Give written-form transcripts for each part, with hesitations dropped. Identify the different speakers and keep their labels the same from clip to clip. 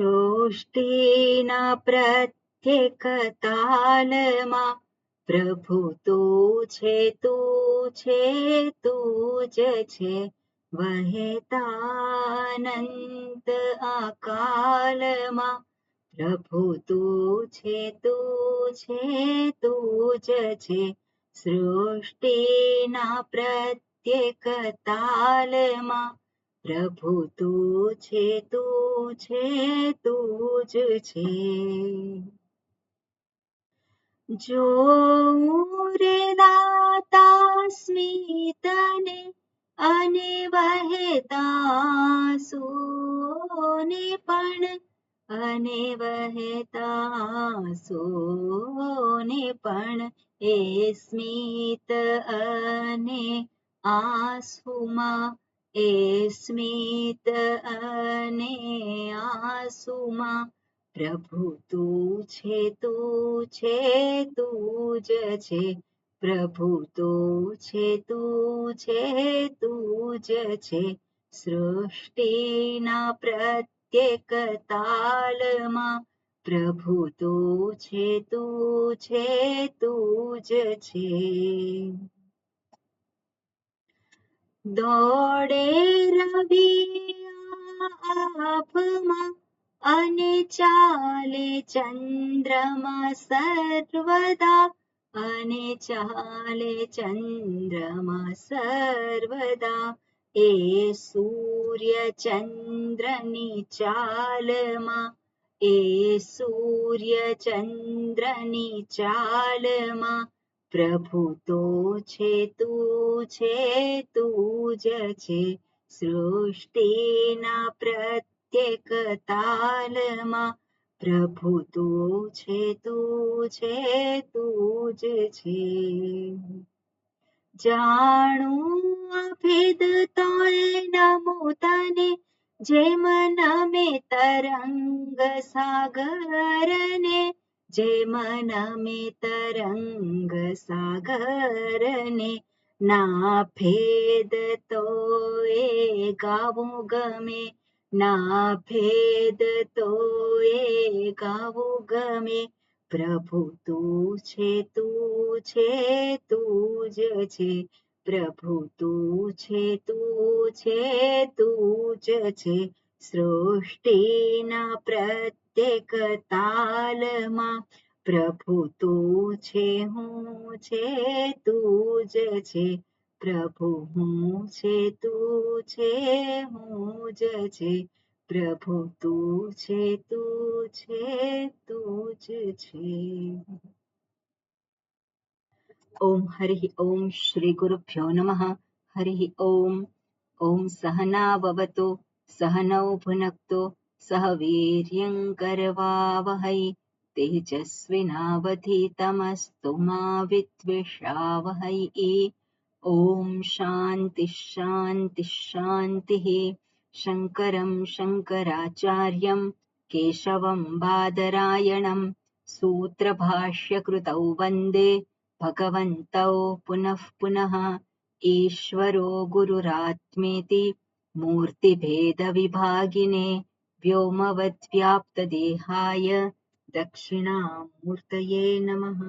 Speaker 1: સૃષ્ટિના પ્રત્યેક તાલમાં પ્રભુ તું છે તું છે તું જ છે. વહેતાનંત આકાલમાં પ્રભુ તું છે તું છે તું જ છે. સૃષ્ટિના પ્રત્યેક તાલમાં પ્રભુ તું છે તું છે તું જ છે. જોઉં રે દાતા સ્મિતને અને વહેતા આંસુઓને પણ, અને વહેતા આંસુઓને પણ એ સ્મિત અને આંસુમાં, એ સ્મિત અને આંસુમાં પ્રભુ તું છે તું છે તું જ છે. પ્રભુ તું છે તું છે તું જ છે. સૃષ્ટિના પ્રત્યેક તાલમાં પ્રભુ તું છે તું છે તું જ છે. દોડે રવિ આભમાં અને ચાલે ચંદ્રમાં સર્વદા, અને ચાલે ચંદ્રમાં સર્વદા એ સૂર્ય ચંદ્રની ચાલમાં, એ સૂર્ય ચંદ્રની ચાલમાં પ્રભુ તું છે તું છે તું જ છે. સૃષ્ટિના પ્રત્યેક તાલમાં પ્રભુ તું છે તું છે તું જ છે. જાણું અભેદ તોય નમું તને, જેમ નમે તરંગ સાગરને, જેમ નમે તરંગ સાગરને. ના ભેદ તોય ગાવું ગમે, ના ભેદ તોય ગાવું ગમે. પ્રભુ તું છે તું છે તું જ છે. પ્રભુ તું છે તું છે તું જ છે. સૃષ્ટિના પ્રત્યેક તાલમાં પ્રભુ તું છે હું છે તું જ છે. પ્રભુ હું છે તું છે હું જ છે. પ્રભુ તું છે તું છે તું જ છે. ઓમ હરિ ઓમ શ્રી ગુરુભ્યો નમઃ. હરિ ઓમ. ઓમ સહના ભવતુ સહનૌ ભુનક્તુ સહ વીર્યં કરવાવહૈ તેજસ્વિનાવધીતમસ્તુ મા વિદ્વિષાવહૈ. ઓમ શાંતિ શાંતિ શાંતિઃ. શંકરં શંકરાચાર્યં કેશવં બાદરાયણં સૂત્રભાષ્યકૃતૌ વંદે ભગવन्तौ પુનઃ પુનઃ. ઈશ્વરો ગુરુરાત્મેતિ મૂર્તિભેદવિભાગિને વ્યોમવદ્વ્યાપ્તદેહાય દક્ષિણામૂર્તયે નમઃ.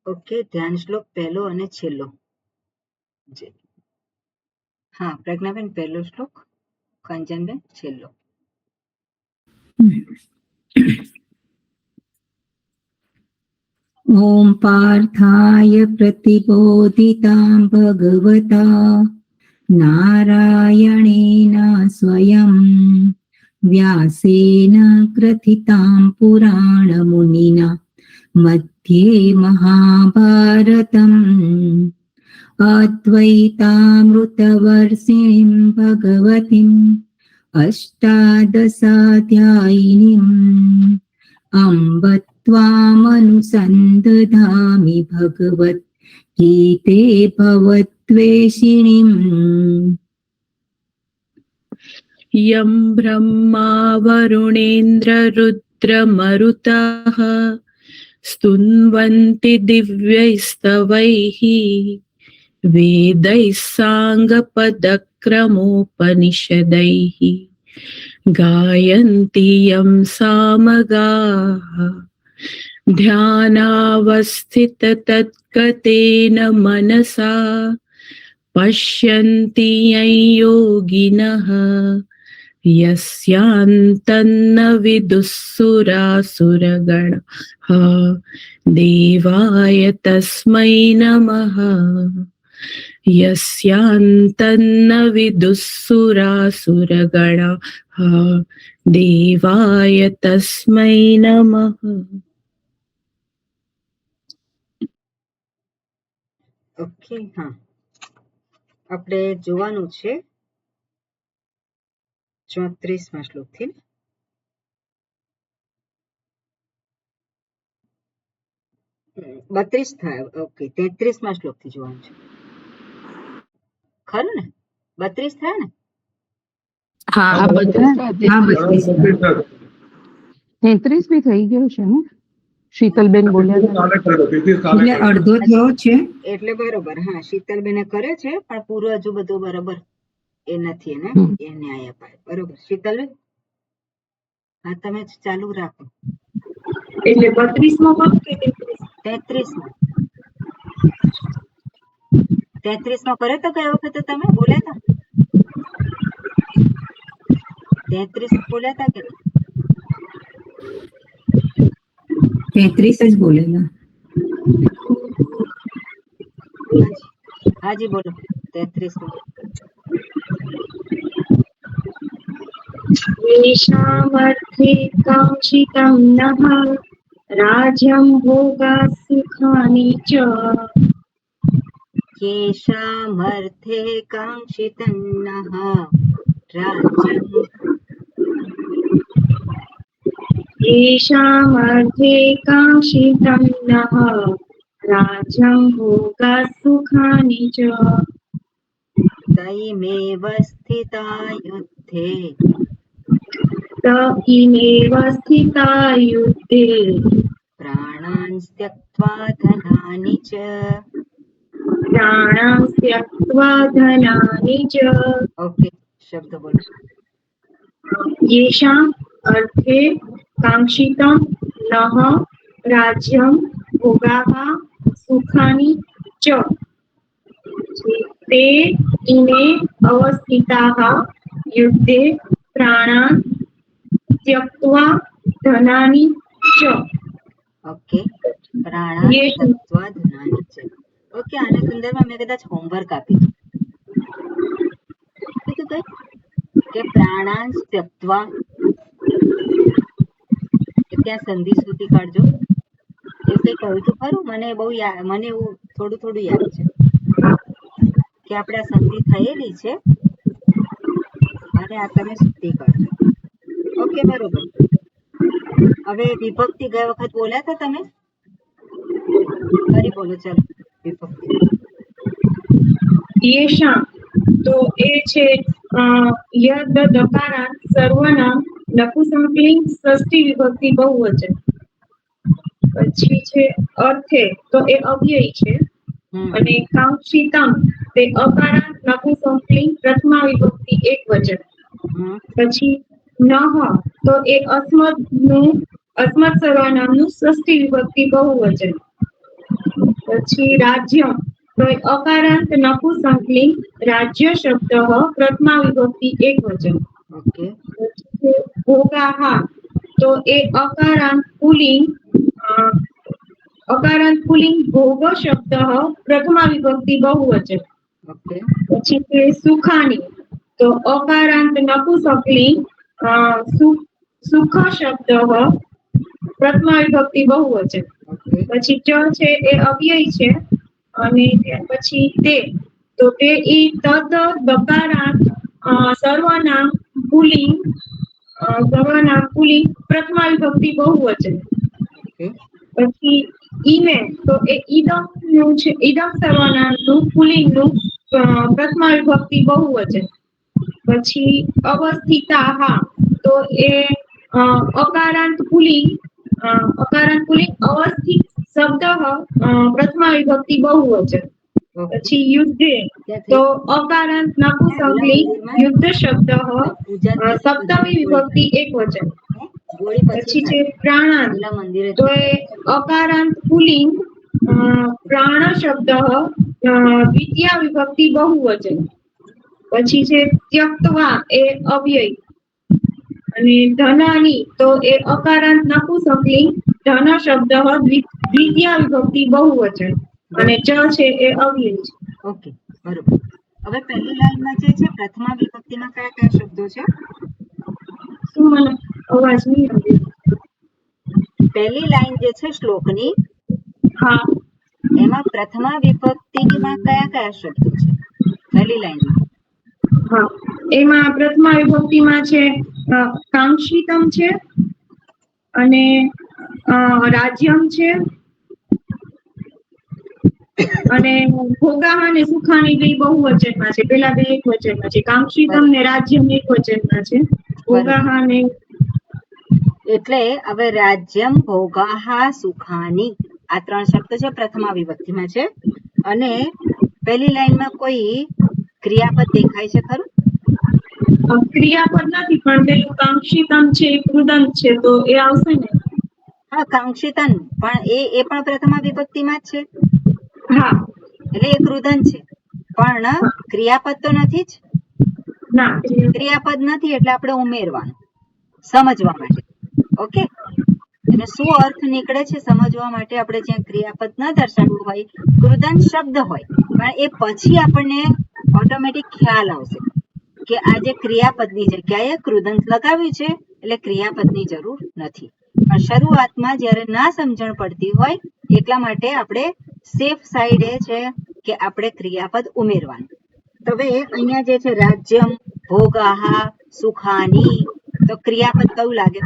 Speaker 1: ઓકે, ધ્યાન શ્લોક પહેલો અને છેલ્લો. હા પ્રજ્ઞાબેન પહેલો શ્લોક, કંચનબેન છેલ્લો.
Speaker 2: ઓમ પાર્થાય પ્રતિબોધિતાં ભગવતા નારાયણેન સ્વયં વ્યાસેન ગ્રથિતાં પુરાણમુનિના મધ્યે મહાભારતम् અદ્વૈતામૃતવર્ષિણીં ભગવતીम् અષ્ટાદશાધ્યાયિનીम् અંબ ત્વામનુસંદધામિ ભગવત ગીતે ભવદ્વેષિણીम्.
Speaker 3: યમ બ્રહ્મા વરુણેન્દ્ર રુદ્રમરુતઃ સ્તુન્વન્તિ દિવ્યૈસ્તવૈઃ વેदैः સાંગપદક્રમૈઃ क्रान्तक्रमोपनिषदैः गायन्ति यं सामगाः ध्यानावस्थिततत्गतेन मनसा पश्यन्ति यं योगिनः यस्यान्तन्न विदुःसुरासुरगणाः देवाय तस्मै नमः यस्यान्तन्न विदुःसुरासुरगणाः देवाय तस्मै नमः.
Speaker 1: ઓકે, હા, આપણે જોવાનું છે 34મા શ્લોકથી. ને 32 થાય. ઓકે, 33મા શ્લોકથી જોવાનું છે, ખરું ને? 32 થાય ને?
Speaker 3: હા,
Speaker 2: હા, 32.
Speaker 4: 33 બી થઈ ગયું છે ને? શીતલબેન બોલ્યા
Speaker 2: એટલે અડધો થયો છે.
Speaker 1: એટલે બરોબર. હા, શીતલબેને કરે છે, પણ પૂરું હજુ બધું બરોબર એ નથી. એને એ ન્યાય અપાય. બરોબર શીતલબેન? હા, તમે ચાલુ રાખો.
Speaker 4: એટલે 32માં કે
Speaker 1: 33માં 33માં કરે તો કઈ વખતે તમે બોલ્યા હતા? 33 બોલ્યા હતા કે
Speaker 2: 33 જ બોલેલા.
Speaker 1: હાજી બોલો. 33માં
Speaker 4: येषामर्थे काङ्क्षितं नः राज्यं भोगा सुखानि च
Speaker 1: येषामर्थे काङ्क्षितं नः राज्यं
Speaker 4: येषामर्थे काङ्क्षितं नः राज्यं भोगा सुखानि च
Speaker 1: तैमेव स्थिता युद्धे
Speaker 4: त इमेव स्थिता युद्धे
Speaker 1: प्राणान् त्यक्त्वा धनानि च
Speaker 4: प्राणां त्यक्त्वा धनानि च.
Speaker 1: ओके, शब्द बोलो.
Speaker 4: येषाम् अर्थे काङ्क्षितं नः राज्यं भोगाः सुखानि च ते इमे अवस्थिताः युद्धे प्राणान् त्यक्त्वा धनानि च.
Speaker 1: ओके, प्राणान् त्यक्त्वा धनानि च. ओके, આના સંદર્ભમાં મેં કદાચ હોમવર્ક આપી દીધું કઈ કે પ્રાણાન ત્યક્ત્વા, ત્યાં સંધિ સુધી કાઢજો એવું કઈ કહ્યું હતું ખરું? મને બહુ મને એવું થોડું યાદ છે કે આપણે આ સંધિ થયેલી છે અને આ તમે સુધી કાઢજો. ઓકે, બરોબર. હવે વિભક્તિ ગયા વખત બોલ્યા હતા તમે? ફરી બોલો. ચાલો વિભક્તિ.
Speaker 4: येषां તો એ છે યદ દકારાંત સર્વનામ નપુંસકલિંગ ષષ્ઠી વિભક્તિ બહુવચન. પછી છે અર્થે તો એ અવ્યય છે અને કાંક્ષિતમ તે અકારાંત નપુંસકલિંગ પ્રથમા વિભક્તિ એકવચન. પછી નહ તો એ અસ્મત સર્વનામનું ષષ્ઠી વિભક્તિ બહુવચન. પછી રાજ્ય તો એ અકારાંત નપુંસકલિંગ રાજ્ય શબ્દ પ્રથમા વિભક્તિ એકવચન. ભોગાહ તો એ અકારાંત પુલ્લિંગ ભોગ શબ્દ પ્રથમા વિભક્તિ બહુવચન. પછી છે સુખાની તો અકારાંત નપુંસકલિંગ સુખ શબ્દ પ્રથમા વિભક્તિ બહુવચન. પછી ચ છે એ અવ્યય છે અને પછી તે તો તે ઈ તદ દકારાંત સર્વનામ પુલ્લિંગ પ્રથમા વિભક્તિ બહુવચન. પછી ઈમે તો એ ઈદમ નું છે, ઈદમ સર્વનામનું પુલ્લિંગનું પ્રથમા વિભક્તિ બહુવચન. પછી અવસ્થિતાહા તો એ અકારાંત પુલ્લિંગ અવસ્થિત શબ્દ પ્રથમા વિભક્તિ બહુવચન.
Speaker 1: ઓકે
Speaker 4: પછી યુદ્ધે તો અકારાંત નપુંસકલિંગ યુદ્ધ શબ્દ સપ્તમી વિભક્તિ એક વચન.
Speaker 1: ગોળી
Speaker 4: પછી
Speaker 1: પછી
Speaker 4: છે પ્રાણાંત
Speaker 1: પેલા મંદિરે
Speaker 4: તો એ અકારાંત પુલ્લિંગ પ્રાણ શબ્દ દ્વિતીય વિભક્તિ બહુવચન. પછી છે ત્યક્તવા એ અવ્યય અને ધનાની તો એ અકારાંત નપુંસકલિંગ ધન શબ્દ દ્વિતીય વિભક્તિ બહુવચન અને ચ છે એ અવ્યય છે.
Speaker 1: ઓકે બરોબર. હવે પહેલી લાઈનમાં જે છે પ્રથમા વિભક્તિમાં કયા કયા શબ્દો છે?
Speaker 4: શું મને અવાજ નહીં આવ્યો?
Speaker 1: પહેલી લાઈન જે છે શ્લોકની
Speaker 4: હા
Speaker 1: એમાં પ્રથમા વિભક્તિમાં કયા કયા શબ્દો છે પહેલી લાઈનમાં?
Speaker 4: હા એમાં પ્રથમા વિભક્તિમાં છે કાંક્ષિતમ છે અને રાજ્યમ છે અને ભોગાહ અને સુખાની બે બહુવચનમાં છે. પેલા બે એક વચનમાં છે. કાંક્ષિતમ ને રાજ્યમ એક વચનમાં છે. ભોગાહ ને
Speaker 1: એટલે હવે રાજ્યમ ભોગાહા સુખાની આ ત્રણ શબ્દ છે પ્રથમા વિભક્તિમાં છે. અને પહેલી લાઈનમાં કોઈ ક્રિયાપદ દેખાય છે ખરું?
Speaker 4: ક્રિયાપદ નથી પણ પેલું કાંક્ષિતમ છે કૃદંત છે તો એ આવશે ને.
Speaker 1: હા કાંક્ષિતન પણ એ પણ પ્રથમા વિભક્તિમાં જ છે.
Speaker 4: હા
Speaker 1: એટલે એ કૃદંત છે પણ ક્રિયાપદ તો નથી જ.
Speaker 4: ના
Speaker 1: ક્રિયાપદ નથી એટલે આપણે ઉમેરવાનું સમજવા માટે. ઓકે અને શું અર્થ નીકળે છે સમજવા માટે આપણે જ્યાં ક્રિયાપદ ન દર્શાવવું હોય કૃદંત શબ્દ હોય પણ એ પછી આપણને ઓટોમેટિક ખ્યાલ આવશે કે આ જે ક્રિયાપદની જગ્યાએ કૃદંત લગાવ્યું છે એટલે ક્રિયાપદની જરૂર નથી. પણ શરૂઆતમાં જ્યારે ના સમજણ પડતી હોય એટલા માટે આપણે સેફ સાઈડ એ છે કે આપણે ક્રિયાપદ ઉમેરવાનું. તો હવે અહીંયા જે છે રાજ્યમ ભોગાહા સુખાની તો ક્રિયાપદ કયું લાગે?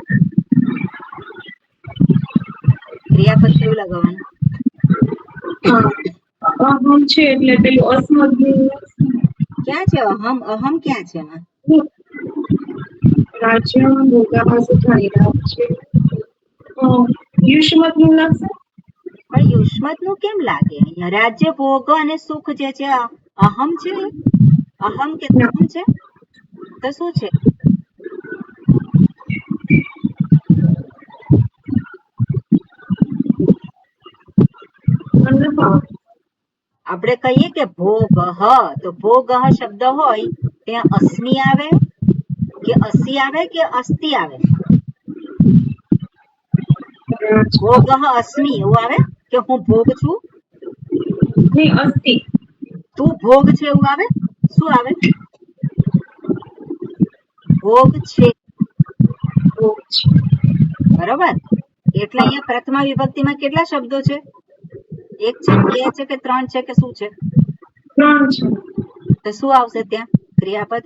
Speaker 1: ક્રિયાપદ કયું લગાવવાનું?
Speaker 4: અહમ છે એટલે પેલું અસ્મદનું
Speaker 1: ક્યાં છે અહમ? અહમ ક્યાં છે એમાં?
Speaker 4: રાજ્યમ ભોગાહ સુખાની રામ છે યુષ્મતનું લાગશે.
Speaker 1: પણ યુષ્મત નું કેમ લાગે? અહીંયા રાજ્ય ભોગ અને સુખ જે છે અહમ છે. અહમ કે તહમ છે તો શું છે? આપણે કહીએ કે ભોગ તો ભોગ શબ્દ હોય ત્યાં અસ્મિ આવે કે અસી આવે કે અસ્થિ આવે? ભોગ અસ્મિ એવું આવે કે હું ભોગ છું?
Speaker 4: નહીં અસ્થિ.
Speaker 1: તું ભોગ છે એવું આવે? શું આવે? ભોગ છે. બરોબર. એટલે અહીંયા પ્રથમા વિભક્તિમાં કેટલા શબ્દો છે? એક છે, બે છે કે ત્રણ છે કે શું છે?
Speaker 4: ત્રણ છે.
Speaker 1: તો શું આવશે ત્યાં ક્રિયાપદ?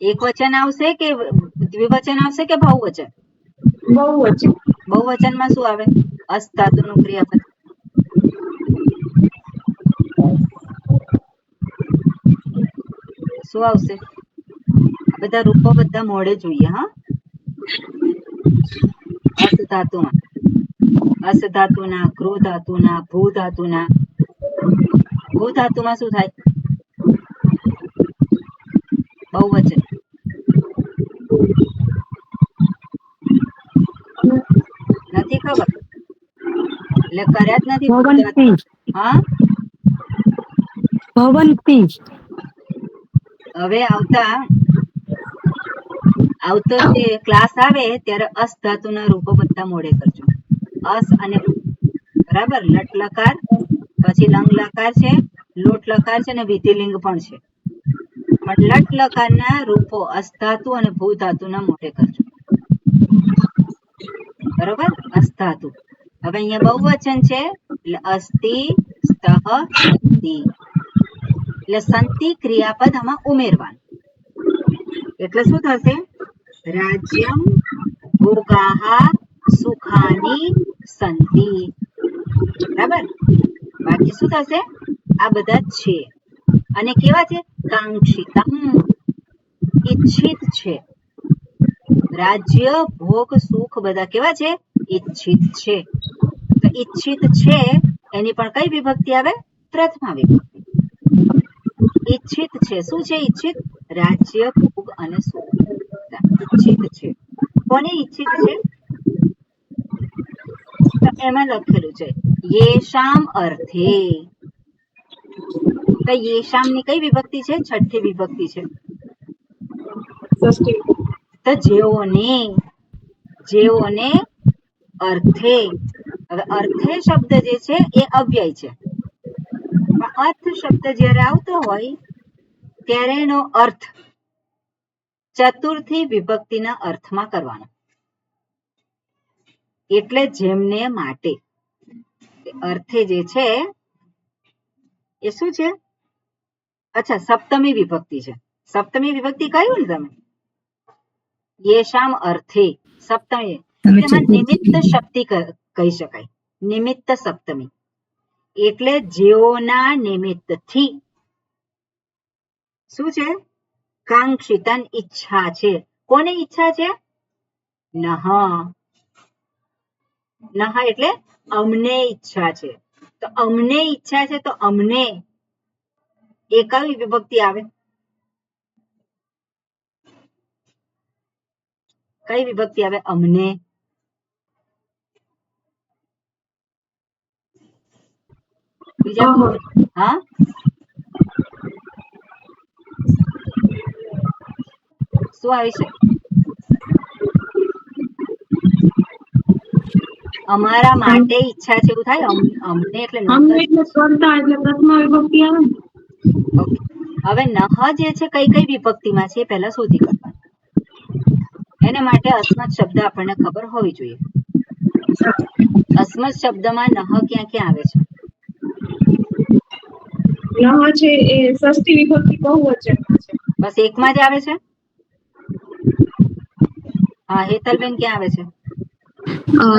Speaker 1: એક વચન આવશે કે દ્વિવચન આવશે કે બહુવચન?
Speaker 4: બહુવચન.
Speaker 1: બહુવચનમાં શું આવે? અસ ધાતુનું ક્રિયાપદ. શું આવશે? આ બધા રૂપો બધા મોડે જોઈએ. હા અસ ધાતુમાં અસ ધાતુના, ક્રો ધાતુના, ભૂ ધાતુના. ભૂ ધાતુમાં શું થાય? બહુવચન. નથી ખબર એટલે કર્યા જ નથી. હા હવે આવતો જે ક્લાસ આવે ત્યારે અસ ધાતુના રૂપો બધા મોડે કરજો. અસ અને બરાબર. લટ લકાર પછી લંગ લકાર છે, લોટ લકાર છે અને વિધિલિંગ પણ છે. પણ લટ લકારના રૂપો અસ ધાતુ અને ભૂ ધાતુના મોઢે કરજો. બરોબર. અસ ધાતુ. હવે અહીંયા બહુવચન છે એટલે અસ્તિ સ્તઃ સંતિ એટલે સંતિ ક્રિયાપદ આમાં ઉમેરવાનું. એટલે શું થશે? રાજ્યમ ભોગાહા સુખાની સંતિ. બરાબર. બાકી શું થશે? આ બધા છે અને કેવા છે? કાંક્ષિતમ ઈચ્છિત છે. રાજ્ય ભોગ સુખ બધા કેવા છે? ઈચ્છિત છે. તો ઈચ્છિત છે એની પણ કઈ વિભક્તિ આવે? પ્રથમા વિભક્તિ. ઈચ્છિત છે. શું છે ઈચ્છિત? રાજ્ય, ભોગ અને સુખ ઈચ્છિત છે. કોને ઈચ્છિત છે? તો એમાં લખેલું છે યેશામ અર્થે. તો યેશામ ની કઈ વિભક્તિ છે? છઠ્ઠી વિભક્તિ છે.
Speaker 4: ષષ્ઠી.
Speaker 1: તો જેઓને અર્થે. હવે અર્થે શબ્દ જે છે એ અવ્યય છે, પણ અર્થ શબ્દ જ્યારે આવતો હોય ત્યારે એનો અર્થ ચતુર્થી વિભક્તિના અર્થમાં કરવાનો. એટલે જેમને માટે અર્થે જે છે એ શું છે? અચ્છા, સપ્તમી વિભક્તિ છે. સપ્તમી વિભક્તિ કહ્યું ને તમે, યેશામ અર્થે સપ્તમી. તેમાં નિમિત્ત શક્તિ કહી શકાય, નિમિત્ત સપ્તમી. એટલે જેઓના નિમિત્તથી શું છે? કાંક્ષિતન ઈચ્છા છે. કોને ઈચ્છા છે? નહ. નહ એટલે અમને ઈચ્છા છે. તો અમને ઈચ્છા છે, તો અમને એ કઈ વિભક્તિ આવે? કઈ વિભક્તિ આવે અમને? બીજા હા, શું આવી છે? અમારા માટે ઈચ્છા છે એવું થાય. અમને એટલે
Speaker 4: અમને એટલે સ્પર્ધા એટલે પ્રથમા વિભક્તિ આવે ને.
Speaker 1: ઓકે. હવે નહ જે છે કઈ કઈ વિભક્તિમાં છે પહેલા શોધી કાઢવાનું. એના માટે અસ્મત શબ્દ આપણને ખબર હોવી જોઈએ. અસ્મત શબ્દમાં નહ ક્યાં ક્યાં આવે છે?
Speaker 4: નહ છે એ ષષ્ઠી વિભક્તિ બહુવચનમાં છે.
Speaker 1: બસ એકમાં જ આવે છે? હા, હેતલબેન ક્યાં આવે છે?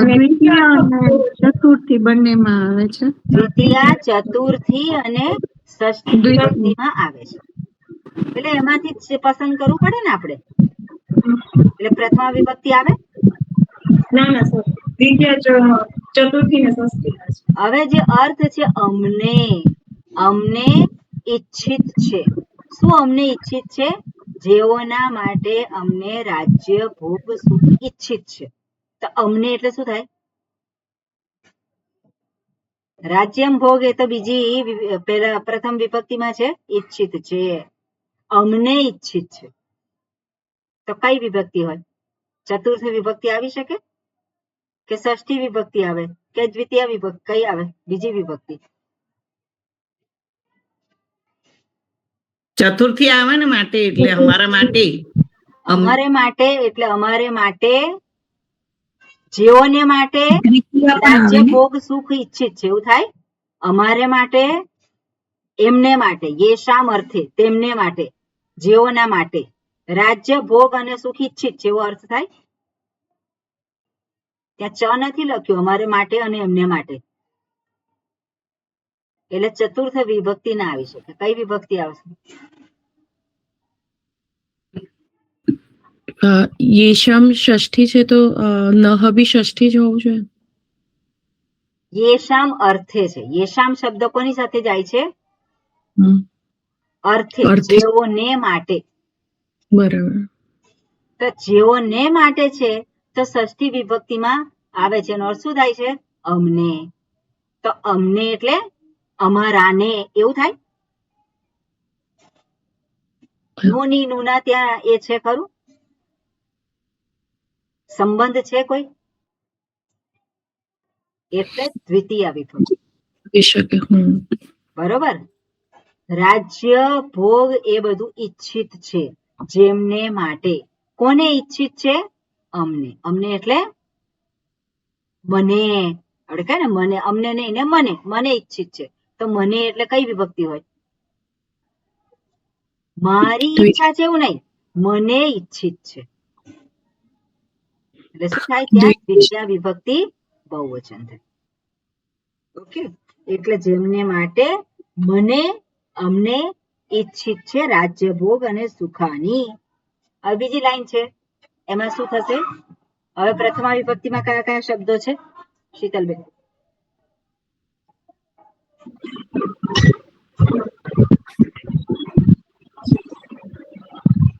Speaker 3: દ્વિતીય અને ચતુર્થી બંનેમાં આવે છે.
Speaker 1: દ્વિતીયા, ચતુર્થી અને ષષ્ઠી વિભક્તિમાં આવે છે. એટલે એમાંથી જ પસંદ કરવું પડે ને આપણે. એટલે પ્રથમા વિભક્તિ આવે.
Speaker 4: ના ના સર, દ્વિતીય, ચતુર્થી ને ષષ્ઠી.
Speaker 1: હવે જે અર્થ છે અમને, અમને ઈચ્છિત છે. શું અમને ઈચ્છિત છે? જેઓના માટે અમને રાજ્ય, ભોગ, સુખ ઈચ્છિત છે. તો અમને એટલે શું થાય? રાજ્યમ ભોગ એ તો બીજી પ્રથમ વિભક્તિમાં છે. ઈચ્છિત છે, અમને ઈચ્છિત છે. તો કઈ વિભક્તિ હોય? ચતુર્થ વિભક્તિ આવી શકે કે ષષ્ઠી વિભક્તિ આવે કે દ્વિતીય વિભક્તિ? કઈ આવે? બીજી વિભક્તિ.
Speaker 5: ચતુર્થી આવે ને માટે, એટલે અમારા માટે.
Speaker 1: અમારે માટે એટલે અમારે માટે, જેઓને માટે રાજ્ય, ભોગ, સુખ ઈચ્છિત છે એવું થાય. અમારે માટે, એમને માટે, યેશામ અર્થે તેમને માટે, જેઓના માટે રાજ્ય, ભોગ અને સુખ ઈચ્છિત છે એવો અર્થ થાય. ત્યાં ચ નથી લખ્યું, અમારે માટે અને એમને માટે. એટલે ચતુર્થ વિભક્તિ ના આવી શકે. કઈ વિભક્તિ આવશે?
Speaker 3: યેશમ ષષ્ઠી છે તો નહ બી ષષ્ઠી જ હોવું જોઈએ.
Speaker 1: યેશામ અર્થે છે. યેશામ શબ્દ કોની સાથે જાય છે? અર્થે, જેઓને માટે.
Speaker 3: બરાબર.
Speaker 1: તો જેઓને માટે છે તો ષષ્ઠી વિભક્તિમાં આવે છે. એનો અર્થ શું થાય છે? અમને. તો અમને એટલે અમારાને એવું થાય. નુની નુના ત્યાં એ છે ખરું? સંબંધ છે કોઈ? એટલે દ્વિતીય વિભક્તિ. બરોબર. રાજ્ય, ભોગ એ બધું ઈચ્છિત છે જેમને માટે. કોને ઈચ્છિત છે? અમને. અમને એટલે મને. આપણે કહે ને મને, અમને નહીં ને મને, મને ઈચ્છિત છે. તો મને એટલે કઈ વિભક્તિ હોય? મારી ઈચ્છા છે એવું નહીં, મને ઈચ્છિત છે. એટલે શું થાય? ત્યાં દ્વિતીય વિભક્તિ બહુવચન થાય. ઓકે. એટલે જેમને માટે, મને, અમને ઈચ્છિત છે રાજ્ય, ભોગ અને સુખાની. હવે બીજી લાઈન છે, એમાં શું થશે? હવે પ્રથમા વિભક્તિમાં કયા કયા શબ્દો છે શીતલબેન?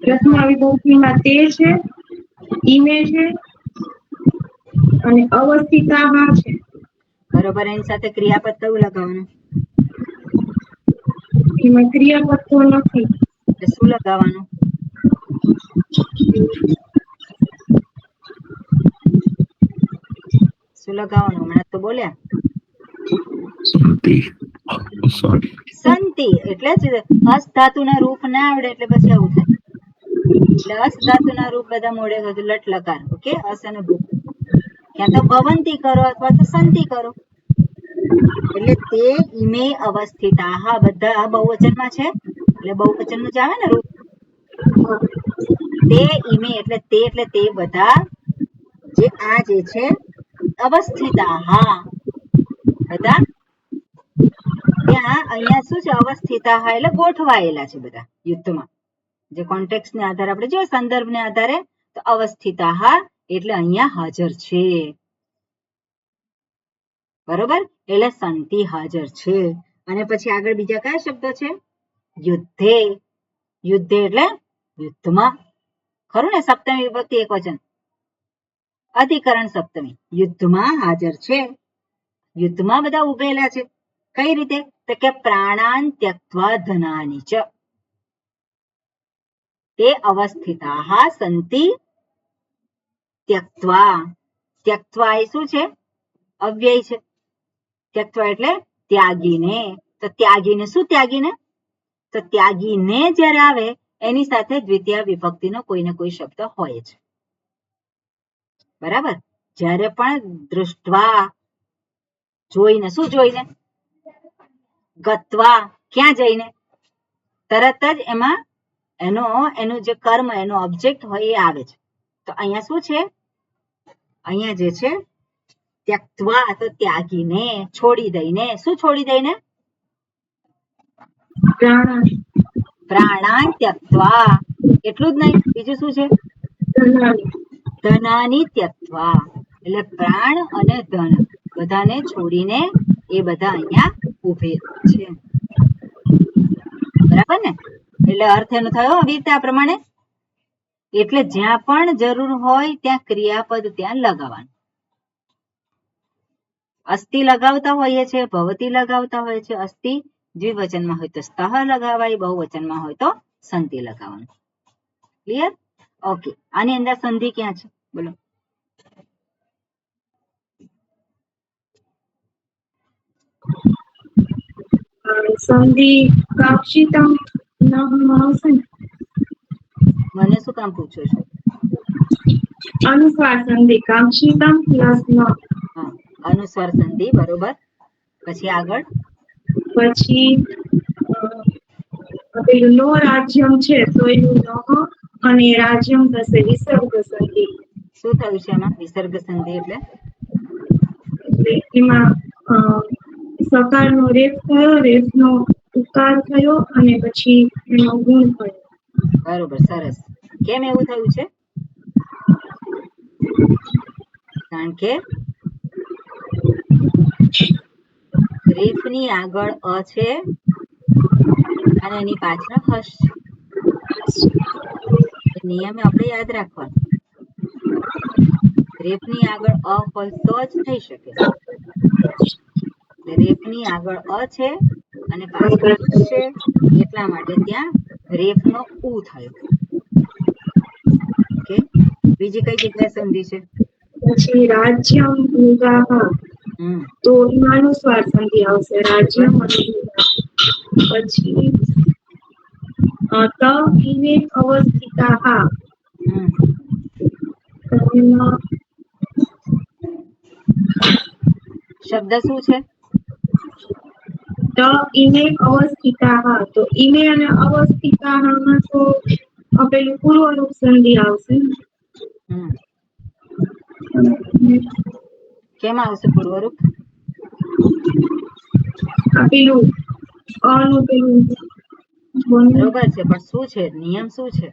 Speaker 4: પ્રથમા વિભક્તિમાં તે છે, ઈમે છે અને અવસ્થિતાહા છે.
Speaker 1: બરોબર. એની સાથે ક્રિયાપદ કયું લગાવવાનું?
Speaker 4: એમાં ક્રિયાપદ તો નથી.
Speaker 1: એટલે શું લગાવવાનું? શું લગાવવાનું? હમણાં તો બોલ્યા સંતિ. એટલે જ અસ ધાતુના રૂપ ના આવડે એટલે પછી આવું થાય. એટલે અસ ધાતુના રૂપ બધા મોડે હતું લટ લકાર. ઓકે, અસ અને ભૂ. ક્યાં તો ભવંતી કરો અથવા તો સંતિ કરો. એટલે તે ઈમે અવસ્થિતાહા બધા બહુવચનમાં છે, એટલે બહુવચનનું જ આવે ને રૂપ. તે ઈમે એટલે તે બધા જે આ જે છે અવસ્થિતાહા બધા ત્યાં અહીંયા શું છે? અવસ્થિતાહા એટલે ગોઠવાયેલા છે બધા યુદ્ધમાં. જે કોન્ટેક્સ્ટને આધારે આપણે જોઈએ સંદર્ભને આધારે તો અવસ્થિતાહા એટલે અહીંયા હાજર છે. બરોબર. એટલે સંતિ હાજર છે. અને પછી આગળ બીજા કયા શબ્દો છે? યુદ્ધે. યુદ્ધે એટલે યુદ્ધમાં. ખરું ને? સપ્તમી વિભક્તિ એકવચન, અધિકરણ સપ્તમી. યુદ્ધમાં હાજર છે. યુદ્ધમાં બધા ઉભેલા છે. કઈ રીતે? તો કે પ્રાણાન ત્યક્ત્વા ધનાની ચ તે અવસ્થિતાહા સંતિ ત્યક્ત્વા. ત્યક્ત્વા એ શું છે? અવ્યય છે. ત્યક્ત્વા એટલે ત્યાગીને. તો ત્યાગીને શું? ત્યાગીને તો ત્યાગીને જ્યારે આવે એની સાથે દ્વિતીય વિભક્તિનો કોઈ ને કોઈ શબ્દ હોય છે. બરાબર. જ્યારે પણ દૃષ્ટવા જોઈને, શું જોઈને? ગત્વા ક્યાં જઈને? તરત જ એમાં એનું જે કર્મ એનો ઓબ્જેક્ટ હોય એ આવે છે. તો અહીંયા શું છે? અહીંયા જે છે ત્યક્ત્વા તો ત્યાગીને, છોડી દઈને. શું છોડી દઈને? પ્રાણાન ત્યક્ત્વા. એટલું જ નહીં, બીજું શું છે? ધનાની ત્યક્ત્વા એટલે પ્રાણ અને ધન બધાને છોડીને એ બધા અહીંયા ઉભે છે. બરાબર ને? એટલે અર્થ એનો થયો આવી રીતે આ પ્રમાણે. એટલે જ્યાં પણ જરૂર હોય ત્યાં ક્રિયાપદ ત્યાં લગાવવાનું. અસ્થિ લગાવતા હોઈએ છે, ભવતી લગાવતા હોય છે. અસ્થિ દ્વિવચનમાં હોય તો સ્તઃ લગાવાય, બહુવચનમાં હોય તો સંતિ લગાવવાનું. ક્લિયર? ઓકે. આની અંદર સંધિ ક્યાં છે? બોલો.
Speaker 4: સંધિ કાક્ષિતમ આવશે ને?
Speaker 1: મને શું કામ પૂછો છો?
Speaker 4: અનુસ્વાર સંધિ કાક્ષિતમ પ્લસ ન.
Speaker 1: હા, અનુસ્વાર સંધિ. બરોબર. પછી આગળ
Speaker 4: પછી પેલું નો રાજ્યમ છે તો એનું ન અને રાજ્યમ થશે વિસર્ગ સંધિ.
Speaker 1: શું થયું છે એમાં? વિસર્ગ સંધિ એટલે
Speaker 4: એમાં સકારનો રેફ થયો, રેફનો ઉકાર થયો અને પછી એનો ગુણ થયો.
Speaker 1: બરોબર. સરસ. કેમ એવું થયું છે? કારણ કે રેફની આગળ અ છે અને એની પાછળ હસ છે. નિયમ આપણે યાદ રાખવાનો. રેફની આગળ અ હોય તો જ થઈ શકે. રેફની આગળ અ છે અને પાછળ હસ છે એટલા માટે ત્યાં રેફનો ઉ થયો. ઓકે. બીજી કઈ જગ્યાએ સંધિ છે?
Speaker 4: પછી રાજ્યમ ઉગાહા તો એમાં અનુસ્વાર સંધિ આવશે. રાજ્યમ પછી ત ઈમે અવસ્થિતાહા
Speaker 1: શબ્દ શું છે?
Speaker 4: ત ઈમે અવસ્થિતાહા. તો ઈમે અને અવસ્થિતાહામાં તો પેલું પૂર્વરૂપ સંધિ આવશે.
Speaker 1: કેમ આવશે પૂર્વરૂપ?
Speaker 4: પેલું અનું પેલું
Speaker 1: બરોબર છે, પણ શું છે? નિયમ શું છે?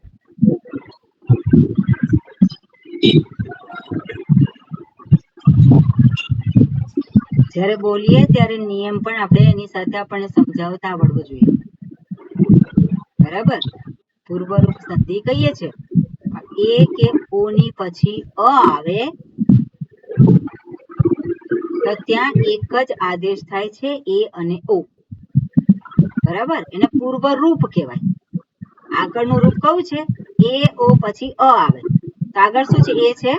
Speaker 1: જ્યારે બોલીએ ત્યારે નિયમ પણ આપણે એની સાથે આપણને સમજાવતા આવડવું જોઈએ. બરાબર. પૂર્વરૂપ સંધિ કહીએ છે એ કે ઓ ની પછી અ આવે તો ત્યાં એક જ આદેશ થાય છે, એ અને ઓ. બરાબર. એને પૂર્વ રૂપ કહેવાય. આગળનું રૂપ કયું છે? એ ઓ પછી અ આવે તો આગળ શું છે? એ છે.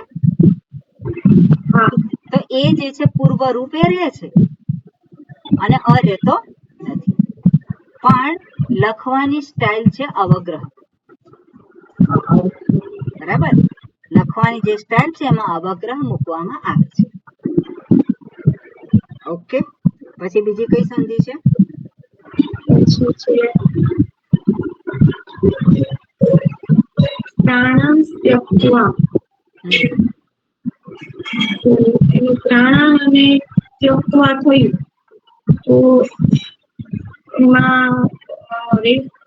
Speaker 1: તો એ જે છે પૂર્વ રૂપ એ રહે છે અને અ રહેતો નથી. પણ લખવાની સ્ટાઇલ છે અવગ્રહ. બરાબર. લખવાની જે સ્ટાઇલ છે એમાં અવગ્રહ મૂકવામાં આવે છે. ઓકે. પછી બીજી કઈ સંધિ છે?
Speaker 4: પછી છે પ્રાણમ ત્યક્ત્વા. તો એનું પ્રાણ અને ત્યક્ત્વા થયું તો એમાં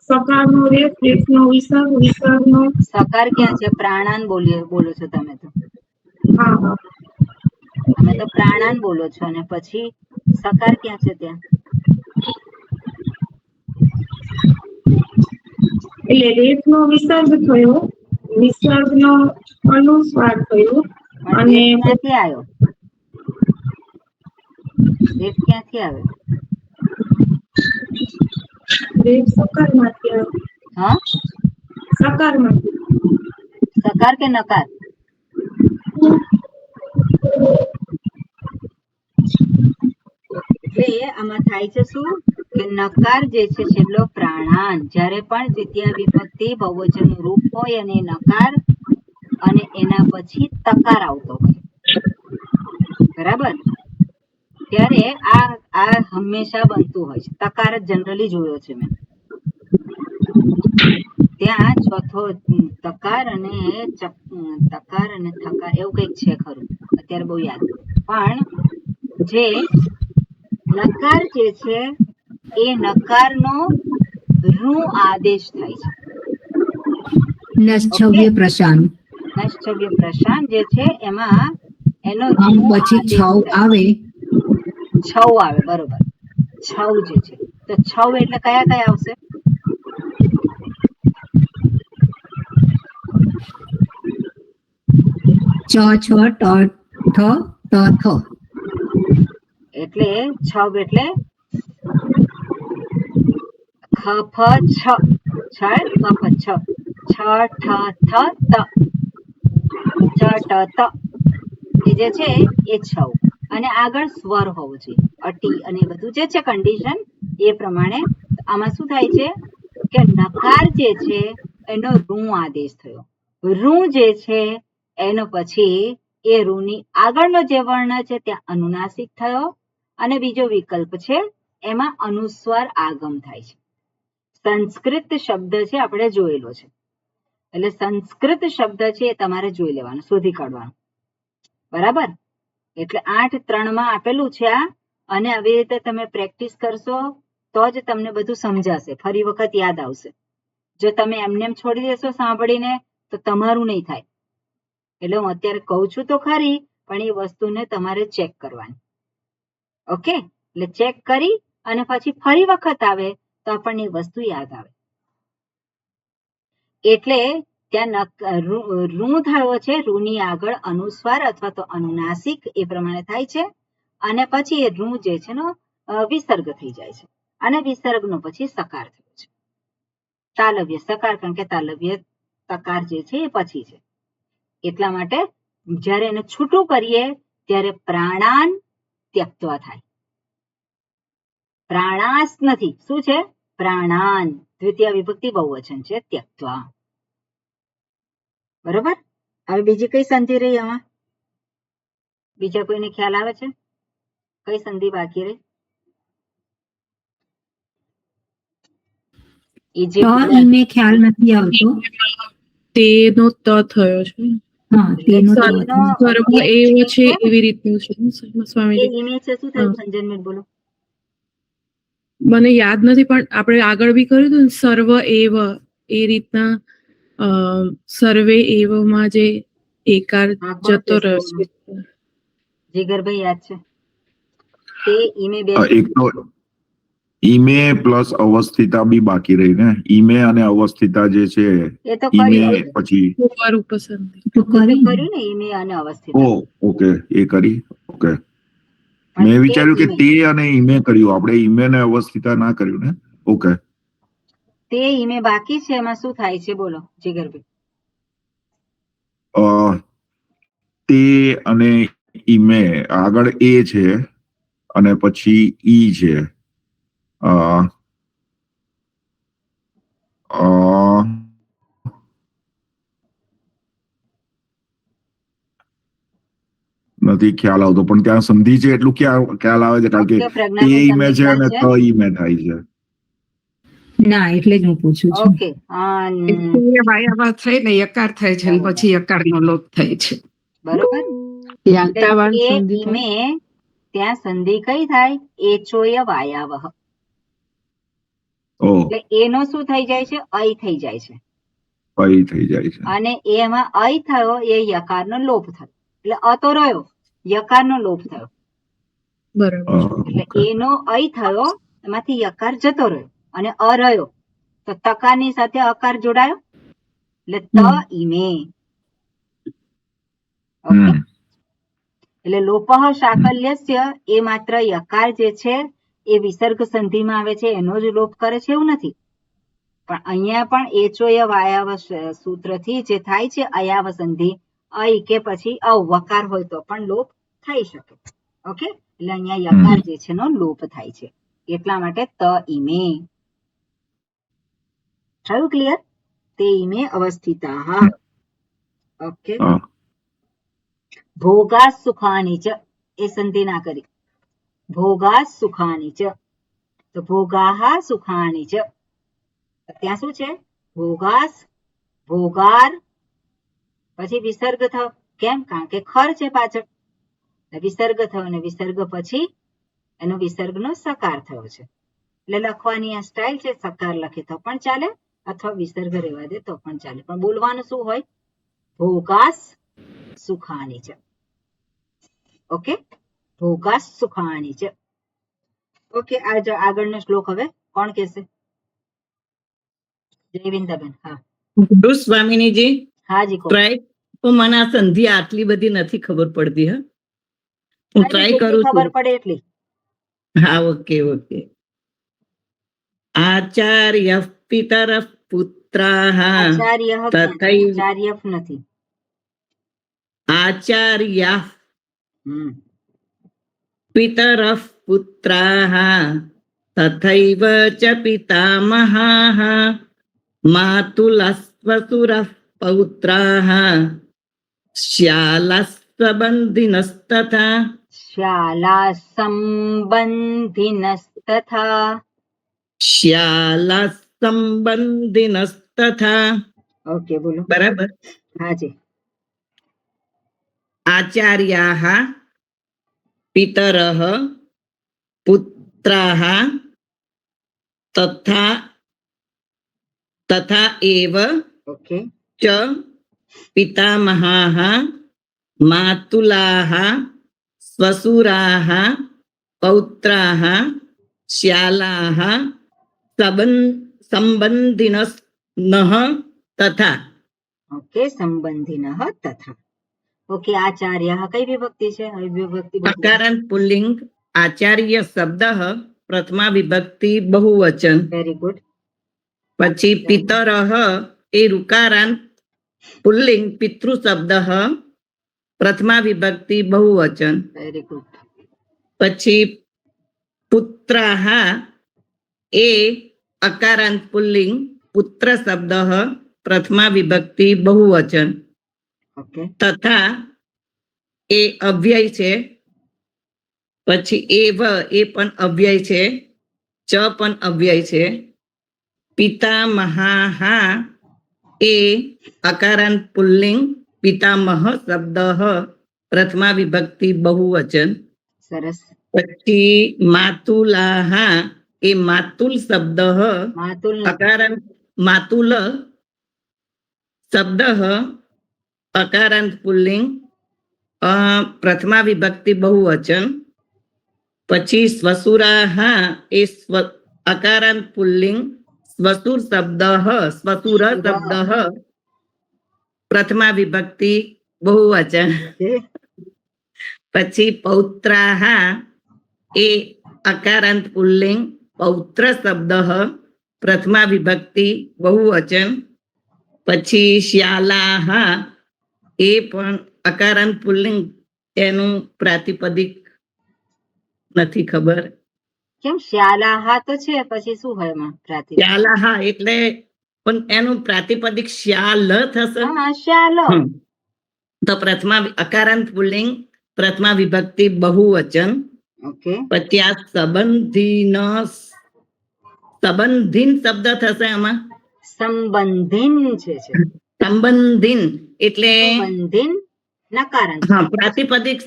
Speaker 4: સકારનો રેફ, રેફનો વિસર્ગ, વિસર્ગનો
Speaker 1: સકાર ક્યાં છે? પ્રાણાન બોલો છો તમે તો.
Speaker 4: હા.
Speaker 1: તમે તો પ્રાણાન બોલો છો અને પછી સકાર ક્યાં છે ત્યાં?
Speaker 4: એટલે રેફનો વિસર્ગ થયો, વિસર્ગનો અનુસ્વાર થયો
Speaker 1: પણ
Speaker 4: અને
Speaker 1: રેફ ક્યાંથી આવ્યો? રેફ ક્યાંથી આવ્યો?
Speaker 4: રેફ સકારમાંથી આવ્યો.
Speaker 1: હા,
Speaker 4: સકારમાંથી.
Speaker 1: સકાર કે નકાર? એટલે આમાં થાય છે શું કે નકાર જે છે છેલ્લો પ્રાણાન. જ્યારે પણ દ્વિતીય વિભક્તિ બહુવચન રૂપ હોય અને નકાર અને એના પછી તકાર આવતો હોય. બરાબર. ત્યારે આ હંમેશા બનતું હોય છે. તકાર જ જનરલી જોયો છે મેં. ત્યાં ચોથો તકાર અને તકાર અને થકાર એવું કઈક છે ખરું, અત્યારે બહુ યાદ પણ જે નકાર જે છે એ નકારનો રૂ આદેશ થાય છે.
Speaker 2: નશ્ચવ્ય પ્રશાન.
Speaker 1: નશ્ચવ્ય પ્રશાન જે છે એમાં એનો
Speaker 2: આમ
Speaker 1: રૂ
Speaker 2: પછી
Speaker 1: આદેશ
Speaker 2: છવ
Speaker 1: થાય.
Speaker 2: આવે.
Speaker 1: છવ આવે. બરોબર. છવ જે છે તો છવ એટલે કયા કયા આવશે?
Speaker 2: ચ, છ, ટ, ઠ, ત, થ.
Speaker 1: એટલે છવ એટલે ખ ફ છ. છ ખ ફ છ. છ ઠ થ ત. ચ ટ ત. એ જે છે એ છવ અને આગળ સ્વર હોવો જોઈએ. અટી અને બધું જે છે કન્ડિશન એ પ્રમાણે. આમાં શું થાય છે કે નકાર જે છે એનો રૂ આદેશ થયો. રૂ જે છે એનો પછી એ રૂની આગળનો જે વર્ણ છે ત્યાં અનુનાસિક થયો અને બીજો વિકલ્પ છે એમાં અનુસ્વાર આગમ થાય છે. સંસ્કૃત શબ્દ છે આપણે જોયેલો છે. એટલે સંસ્કૃત શબ્દ છે એ તમારે જોઈ લેવાનું, શોધી કાઢવાનું. બરાબર. એટલે 8:3 માં આપેલું છે આ. અને આવી રીતે તમે પ્રેક્ટિસ કરશો તો જ તમને બધું સમજાશે, ફરી વખત યાદ આવશે. જો તમે એમને છોડી દેશો સાંભળીને તો તમારું નહીં થાય. એટલે હું અત્યારે કહું છું તો ખરી, પણ એ વસ્તુને તમારે ચેક કરવાની. ઓકે. એટલે ચેક કરી અને પછી ફરી વખત આવે તો આપણને એ વસ્તુ યાદ આવે. એટલે ત્યાં રૂ થયો છે. રૂની આગળ અનુસ્વાર અથવા તો અનુનાસિક એ પ્રમાણે થાય છે અને પછી એ રૂ જે છે નો વિસર્ગ થઈ જાય છે અને વિસર્ગનો પછી સકાર થયો છે. તાલવ્ય સકાર, કારણ કે તાલવ્ય તકાર જે છે એ પછી છે. એટલા માટે જ્યારે એને છૂટું કરીએ ત્યારે પ્રાણાન ત્યક્ત્વા થાય. પ્રાણાસ નથી. શું છે? પ્રાણાન. દ્વિતીય વિભક્તિ બહુવચન છે. ત્યક્ત્વા. બરોબર. હવે બીજી કઈ સંધિ રહી આમાં? બીજા કોઈને ખ્યાલ આવે છે કઈ સંધિ બાકી રહી?
Speaker 2: ઈને ખ્યાલ નથી આવતો.
Speaker 3: તેનો ત થયો છે.
Speaker 2: હા, તેનો ત
Speaker 1: સંધિનો
Speaker 3: સર્વ એવ છે એવી રીતનું છે સ્વામીજી.
Speaker 1: ઇમેજ છે. શું થયું? સંજનબેન બોલો.
Speaker 3: મને યાદ નથી પણ આપણે આગળ બી કર્યું હતું ને, સર્વ એવ એ રીતના સર્વે એવમાં જે એકાર જતો રહ્યો છે.
Speaker 1: જીગરભાઈ યાદ છે? તે ઈમે બે
Speaker 6: એક તો ઈમે પ્લસ અવસ્થિતા બી બાકી રહી ને. ઈમે અને અવસ્થિતા જે છે
Speaker 1: એ તો
Speaker 6: ઈમે
Speaker 1: કર્યું આપણે.
Speaker 6: પછી
Speaker 3: પૂર્વ ઉપસંધિ.
Speaker 2: તો
Speaker 1: એ તો
Speaker 2: કરી
Speaker 1: કર્યું ને ઈમે અને અવસ્થિતા.
Speaker 6: ઓકે એ કરી. ઓકે
Speaker 1: પણ
Speaker 6: મેં
Speaker 1: તે
Speaker 6: વિચાર્યું કે
Speaker 1: ઈમે
Speaker 6: તે અને ઈમે કર્યું, આપણે ઈમે ને અવસ્થિતા ના કર્યું ને. ઓકે
Speaker 1: તે ઈમે બાકી છે, એમાં શું થાય છે બોલો જીગરભાઈ?
Speaker 6: અ, તે અને ઈમે આગળ એ છે અને પછી ઈ છે. અ, અ, નથી ખ્યાલ આવતો, પણ ત્યાં સંધિ છે એટલું ખ્યાલ આવે છે, કારણ કે
Speaker 1: ઓકે,
Speaker 6: તે
Speaker 1: પ્રજ્ઞાબેન
Speaker 6: ઈમે
Speaker 1: તમને
Speaker 6: છે
Speaker 1: ખ્યાલ
Speaker 6: અને
Speaker 1: છે?
Speaker 6: ત ઈમે થાય છે.
Speaker 2: ના, એટલે જ હું પૂછું છું.
Speaker 1: ઓકે
Speaker 5: વાયાવા થઈને યકાર થાય છે અને પછી યકારનો લોપ થાય છે.
Speaker 1: બરોબર.
Speaker 5: યાંતાવાન
Speaker 1: એટલે તે
Speaker 5: સંધિ થાય.
Speaker 1: ઈમે ત્યાં સંધિ કઈ થાય? એચોય વાયાવહ.
Speaker 6: ઓ
Speaker 1: એટલે એનો શું થઈ જાય છે? અય થઈ જાય છે.
Speaker 6: પઈ થઈ જાય છે.
Speaker 1: અને એમાં અય થયો એ યકારનો લોપ થયો. એટલે અ તો રહ્યો, યકારનો લોપ થયો.
Speaker 3: બરાબર.
Speaker 1: એટલે
Speaker 6: ઓકે
Speaker 1: એનો અય થયો, એમાંથી યકાર જતો રહ્યો અને અ રહ્યો, તો તકારની સાથે અકાર જોડાયો એટલે ત ઈમે. ઓકે,
Speaker 6: હમ
Speaker 1: એટલે લોપઃ શાકલ્યસ્ય એ માત્ર યકાર જે છે એ વિસર્ગ સંધિમાં આવે છે એનો જ લોપ કરે છે એવું નથી. પણ અહીંયા પણ એચોય વાયાવ સૂત્રથી જે થાય છે અયાવ સંધિ, અય કે પછી અવ વકાર હોય તો પણ લોપ થઈ શકે. ઓકે, એટલે અહીંયા યકાર જે છે નો લોપ થાય છે, એટલા માટે ત ઈમે. થયું ક્લિયર? તે ઈમે અવસ્થિતાઃ. ઓકે,
Speaker 6: હા
Speaker 1: ભોગા સુખાની ચ એ સંધિ ના કરી. ભોગા સુખાની ચ, તો ભોગાહ સુખાની ચ. ત્યાં શું છે? ભોગાસ, ભોગાર, પછી વિસર્ગ થયો. કેમ? કારણ કે ખર છે પાછળ, વિસર્ગ થયો અને વિસર્ગ પછી એનો વિસર્ગનો સકાર થયો છે. એટલે લખવાની આ સ્ટાઇલ છે, સકાર લખે તો પણ ચાલે અથવા વિસર્ગ રહેવા દે તો પણ ચાલે, પણ બોલવાનું શું હોય? ભોગાસ સુખાની છે. ઓકે, ભોગાસ સુખાની છે. ઓકે, આગળનો શ્લોક હવે કોણ કહેશે? જયવિંદાબેન. હા
Speaker 5: સ્વામિનીજી
Speaker 1: હાજી કહો.
Speaker 5: ટ્રાય તો મને આ સંધિ આટલી બધી નથી ખબર પડતી. હા, હું
Speaker 1: કઈ
Speaker 5: ટ્રાય
Speaker 1: જેટલી
Speaker 5: કરું
Speaker 1: ખબર
Speaker 5: છું.
Speaker 1: પડે એટલી.
Speaker 5: હા, ઓકે ઓકે. આચાર્ય પિતર પુત્રાઃ
Speaker 1: આચાર્ય ક્યાં છે?
Speaker 5: તથૈવ
Speaker 1: આચાર્ય નથી.
Speaker 5: આચાર્યા
Speaker 1: હમ
Speaker 5: પિતરઃ પુત્રાઃ તથૈવ ચ પિતામહાઃ માતુલસ્વસુરઃ પૌત્રાઃ શ્યાલસ્વબંધિનસ્તથા
Speaker 1: શાલા સંબંધિનસ્તથા.
Speaker 5: શ્યાલસંબંધિનસ્તથા.
Speaker 1: ઓકે, બોલો.
Speaker 5: બરાબર.
Speaker 1: હાજી.
Speaker 5: આચાર્યાઃ પિતરઃ પુત્રાઃ તથા તથા એવ
Speaker 1: ઓકે,
Speaker 5: ચ પિતામહાઃ માતુલાઃ સ્વસુરાઃ પૌત્રાઃ શ્યાલાઃ સંબંધિનઃ તથા.
Speaker 1: ઓકે, સંબંધિનઃ તથા. ઓકે, આચાર્ય કઈ વિભક્તિ છે? વિભક્તિ
Speaker 5: અકારાંત પુલ્લિંગ આચાર્ય શબ્દ પ્રથમા વિભક્તિ બહુવચન.
Speaker 1: Very good.
Speaker 5: પછી પિતરઃ એ ઋકારાંત પુલ્લિંગ પિતૃ શબ્દ પ્રથમા વિભક્તિ બહુવચન.
Speaker 1: Very good.
Speaker 5: પછી પુત્રાઃ એ અકારાંત પુલ્લિંગ પુત્ર શબ્દ પ્રથમા વિભક્તિ બહુવચન.
Speaker 1: ઓકે,
Speaker 5: તથા એ અવ્યય છે. પછી એવ એ પણ અવ્યય છે. ચ પણ અવ્યય છે. પિતામહાઃ એ અકારાંત પુલ્લિંગ પિતામહ શબ્દ પ્રથમા વિભક્તિ બહુવચન.
Speaker 1: સરસ.
Speaker 5: પછી માતુલાહ એ માતુલ શબ્દ
Speaker 1: માતુલ
Speaker 5: અકારાંત માતુલ શબ્દ અકારાંત પુલ્લિંગ પ્રથમા વિભક્તિ બહુવચન. પછી સ્વસુરાહ એ અકારાંત પુલ્લિંગ, સ્વસુર શબ્દ પ્રથમા વિભક્તિ બહુવચન. પછી પૌત્રાહ એ અકારાંત પુલ્લિંગ, પૌત્ર શબ્દ પ્રથમા વિભક્તિ બહુવચન. પછી શ્યાલાહ એ પણ અકારાંત પુલ્લિંગ, એનું પ્રાતિપદિક નથી ખબર.
Speaker 1: કેમ શ્યાલાહા તો છે, પછી શું હોય એમાં પ્રાતિપદ?
Speaker 5: શ્યાલાહ એટલે પણ એનું પ્રાતિપદિક શ્યાલ થશે.
Speaker 1: હા, શ્યાલ.
Speaker 5: તો પ્રથમા અકારાંત પુલ્લિંગ, પ્રથમા વિભક્તિ બહુવચન.
Speaker 1: ઓકે.
Speaker 5: પછી આ સંબંધીન શબ્દ થશે આમાં.
Speaker 1: સંબંધીન છે.
Speaker 5: સંબંધીન એટલે
Speaker 1: સંબંધીન નકારાંત.
Speaker 5: હા, પ્રાતિપદિક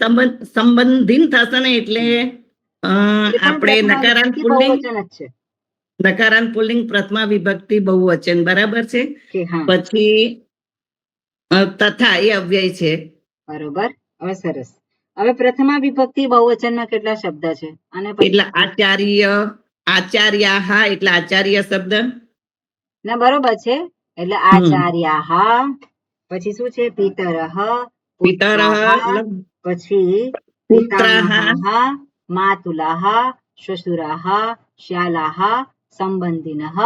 Speaker 5: સંબંધીન થશે ને, એટલે આપણે નકારાંત પુલ્લિંગ,
Speaker 1: બહુવચન જ છે.
Speaker 5: નકારાંત પુલ્લિંગ પ્રથમા વિભક્તિ બહુવચન, બરાબર છે.
Speaker 1: કે હા,
Speaker 5: પછી તથા એ અવ્યય છે.
Speaker 1: બરોબર. હવે સરસ. હવે પ્રથમા વિભક્તિ બહુવચનમાં કેટલા શબ્દ છે? અને
Speaker 5: એટલે આચાર્યાહ એટલે આચાર્ય શબ્દ.
Speaker 1: ના, બરોબર છે. એટલે આચાર્યાહ, પછી શું છે? પિતરઃ, પછી પિતામહઃ, માતુલાહ, શ્વશુરાહ, શ્યાલાહ, સંબંધીનઃ,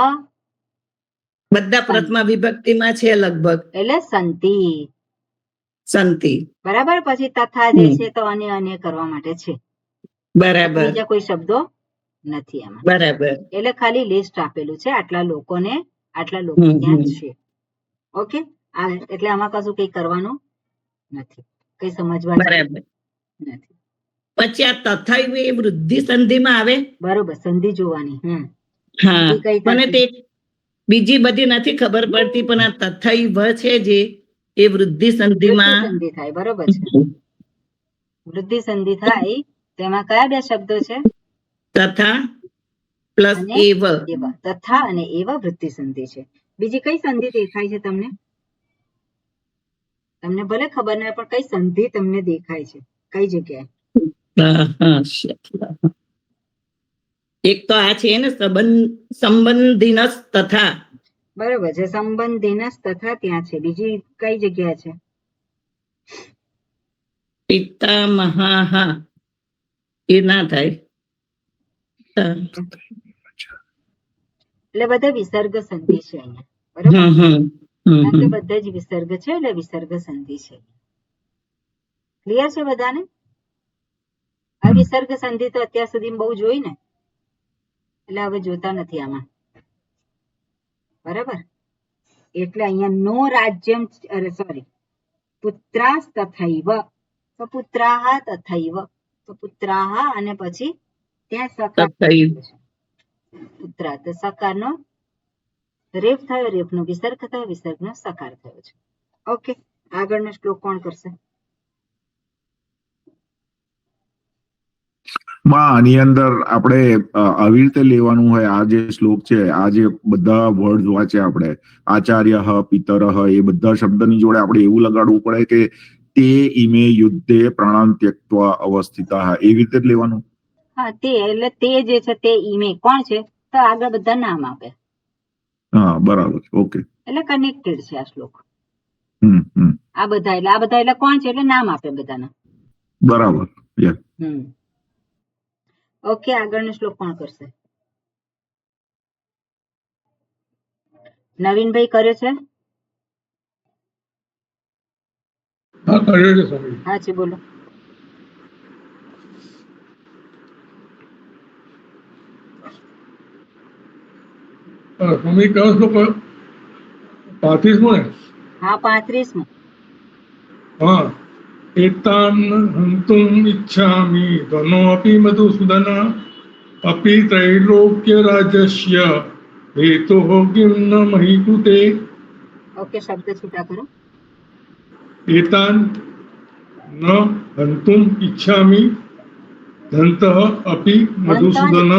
Speaker 5: બધા પ્રથમા વિભક્તિમાં છે લગભગ.
Speaker 1: એટલે સંતિ. બરાબર. પછી તથા જે છે તો અન્ય કરવા માટે છે.
Speaker 5: બરાબર,
Speaker 1: બીજા કોઈ શબ્દો નથી એમાં.
Speaker 5: બરાબર.
Speaker 1: એટલે ખાલી લિસ્ટ આપેલું છે, આટલા લોકો ત્યાં છે. ઓકે. એટલે આમાં કશું કઈ કરવાનું નથી, કઈ સમજવા
Speaker 5: બરાબર.
Speaker 1: નથી.
Speaker 5: પછી આ તથા એ વૃદ્ધિ સંધિમાં આવે.
Speaker 1: બરોબર, સંધિ જોવાની.
Speaker 5: હા, મને તે બીજી બધી નથી ખબર પડતી, પણ આ તથા છે જે એ વૃદ્ધિ સંધિમાં
Speaker 1: સંધિ થાય. બરોબર છે. વૃદ્ધિ સંધિ થાય તેમાં કયા બે શબ્દો છે?
Speaker 5: તથા પ્લસ એવ.
Speaker 1: તથા અને એવા વૃદ્ધિ સંધિ છે. બીજી કઈ સંધિ દેખાય છે તમને? તમને ભલે ખબર ના હોય, પણ કઈ સંધિ તમને દેખાય છે? કઈ જગ્યાએ?
Speaker 5: એક તો આ છે ને, સંબંધીનસ તથા.
Speaker 1: બરોબર છે. સંબંધીનસ તથા ત્યાં છે. બીજી કઈ જગ્યા છે?
Speaker 5: પિતામહઃ એ ના થાય.
Speaker 1: એટલે બધા વિસર્ગ સંધિ છે અહીંયા. બરોબર. કારણ કે બધા જ વિસર્ગ છે, એટલે વિસર્ગ સંધિ છે. ક્લિયર છે બધાને? આ વિસર્ગ સંધિ તો અત્યાર સુધી બહુ જોઈ ને, એટલે હવે જોતા નથી આમાં. બરાબર. એટલે અહીંયા નો રાજ્યમ, સોરી, પુત્રાસ તથૈવ, તો પુત્રાહ તથૈવ, તો પુત્રાહ અને પછી ત્યાં સકાર પુત્રા, તો સકારનો રેફ થયો, રેફનો વિસર્ગ થયો, વિસર્ગનો સકાર થયો છે. ઓકે. આગળનો શ્લોક કોણ કરશે?
Speaker 6: આની અંદર આપણે આવી રીતે લેવાનું હોય. આ જે શ્લોક છે, આ જે બધા વર્ડ વાંચે આપણે, આચાર્ય, પિતરઃ, એ બધા શબ્દની જોડે આપણે એવું લગાડવું પડે કે તે ઈમે યુદ્ધે પ્રાણાન ત્યક્ત્વા અવસ્થિતા, એવી રીતે જ લેવાનું.
Speaker 1: હા, તે એટલે તે જે છે તે ઈમે કોણ છે, તો આગળ બધા નામ આપે.
Speaker 6: હા, બરાબર. ઓકે.
Speaker 1: એટલે કનેક્ટેડ છે આ શ્લોક. આ બધા એટલે કોણ છે, એટલે નામ આપે બધાના.
Speaker 6: બરાબર.
Speaker 1: ઓકે. આગળનો શ્લોક કોણ કરશે? નવીનભાઈ કર્યો છે?
Speaker 7: હા, કર્યો છે સ્વામી.
Speaker 1: હા જી, બોલો.
Speaker 7: સ્વામી કયો શ્લોક? 35મો ને?
Speaker 1: હા, 35મો.
Speaker 7: હા. એતાન હંતુમ ઈચ્છામિ ધનોપી મધુસૂદન અપી त्रैलोक्य રાજસ્ય હેતોઃ કિમ ન મહી કૃતે.
Speaker 1: ઓકે. શબ્દ છૂટા કરો.
Speaker 7: એતાન ન હંતુમ ઈચ્છામિ ધંતઃ અપી મધુસૂદન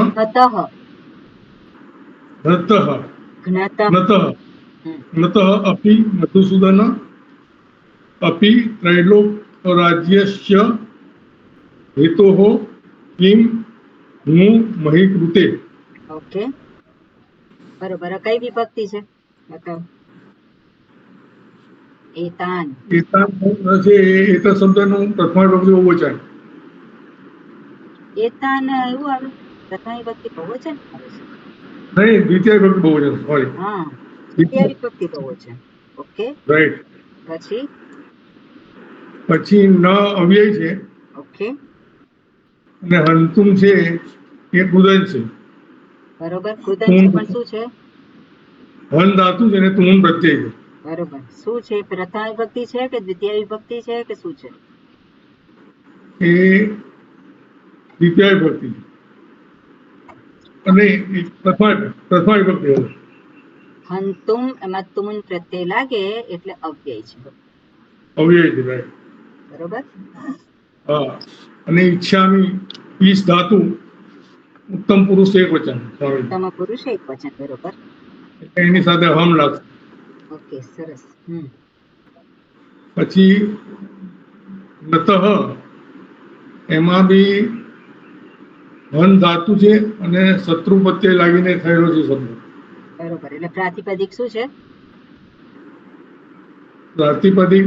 Speaker 7: જ્ઞતઃ અપી મધુસૂદન અપી त्रैलोक्य રાજ્યસ્ય હેતોઃ કિમ હું મહીકૃતે
Speaker 1: ઓકે બરોબર આ કઈ વિભક્તિ છે બતાવો એતાન
Speaker 7: એતાન છે એત શબ્દનું પ્રથમા વિભક્તિ બહુવચન
Speaker 1: એતાન એવું આવે પ્રથમ વિભક્તિ બહુવચન આવે છે
Speaker 7: નહીં દ્વિતીય વિભક્તિ બહુવચન સોરી
Speaker 1: હા દ્વિતીય વિભક્તિ બહુવચન ઓકે
Speaker 7: રાઈટ
Speaker 1: પછી
Speaker 7: પછી ન અવ્યય છે
Speaker 1: ઓકે
Speaker 7: અને હંતુમ છે એ કુદન છે
Speaker 1: બરોબર કુદન છે પણ શું છે
Speaker 7: હન ધાતુ છે ને તુમ પ્રત્યય છે
Speaker 1: બરોબર શું છે પ્રથમ વિભક્તિ છે કે દ્વિતીય વિભક્તિ છે કે શું છે
Speaker 7: એ દ્વિતીય વિભક્તિ અને પ્રથમા વિભક્તિ છે.
Speaker 1: હંતુમ એમાં તુમન પ્રત્યય લાગે એટલે અવ્યય છે
Speaker 7: અવ્યય છે રાઈટ
Speaker 1: બરોબર
Speaker 7: હા અને ઈચ્છામી ઈશ ધાતુ ઉત્તમ પુરુષ એક વચન સ્વામી
Speaker 1: ઉત્તમ પુરુષ એક વચન બરોબર
Speaker 7: એની સાથે હમ લાગશે
Speaker 1: ઓકે સરસ
Speaker 7: પછી નતઃ એમાં બી હન ધાતુ છે અને શત્રુ પ્રત્યય લાગીને થયેલો છે શબ્દ
Speaker 1: બરોબર એટલે પ્રાતિપદિક શું છે
Speaker 7: પ્રાતિપદિક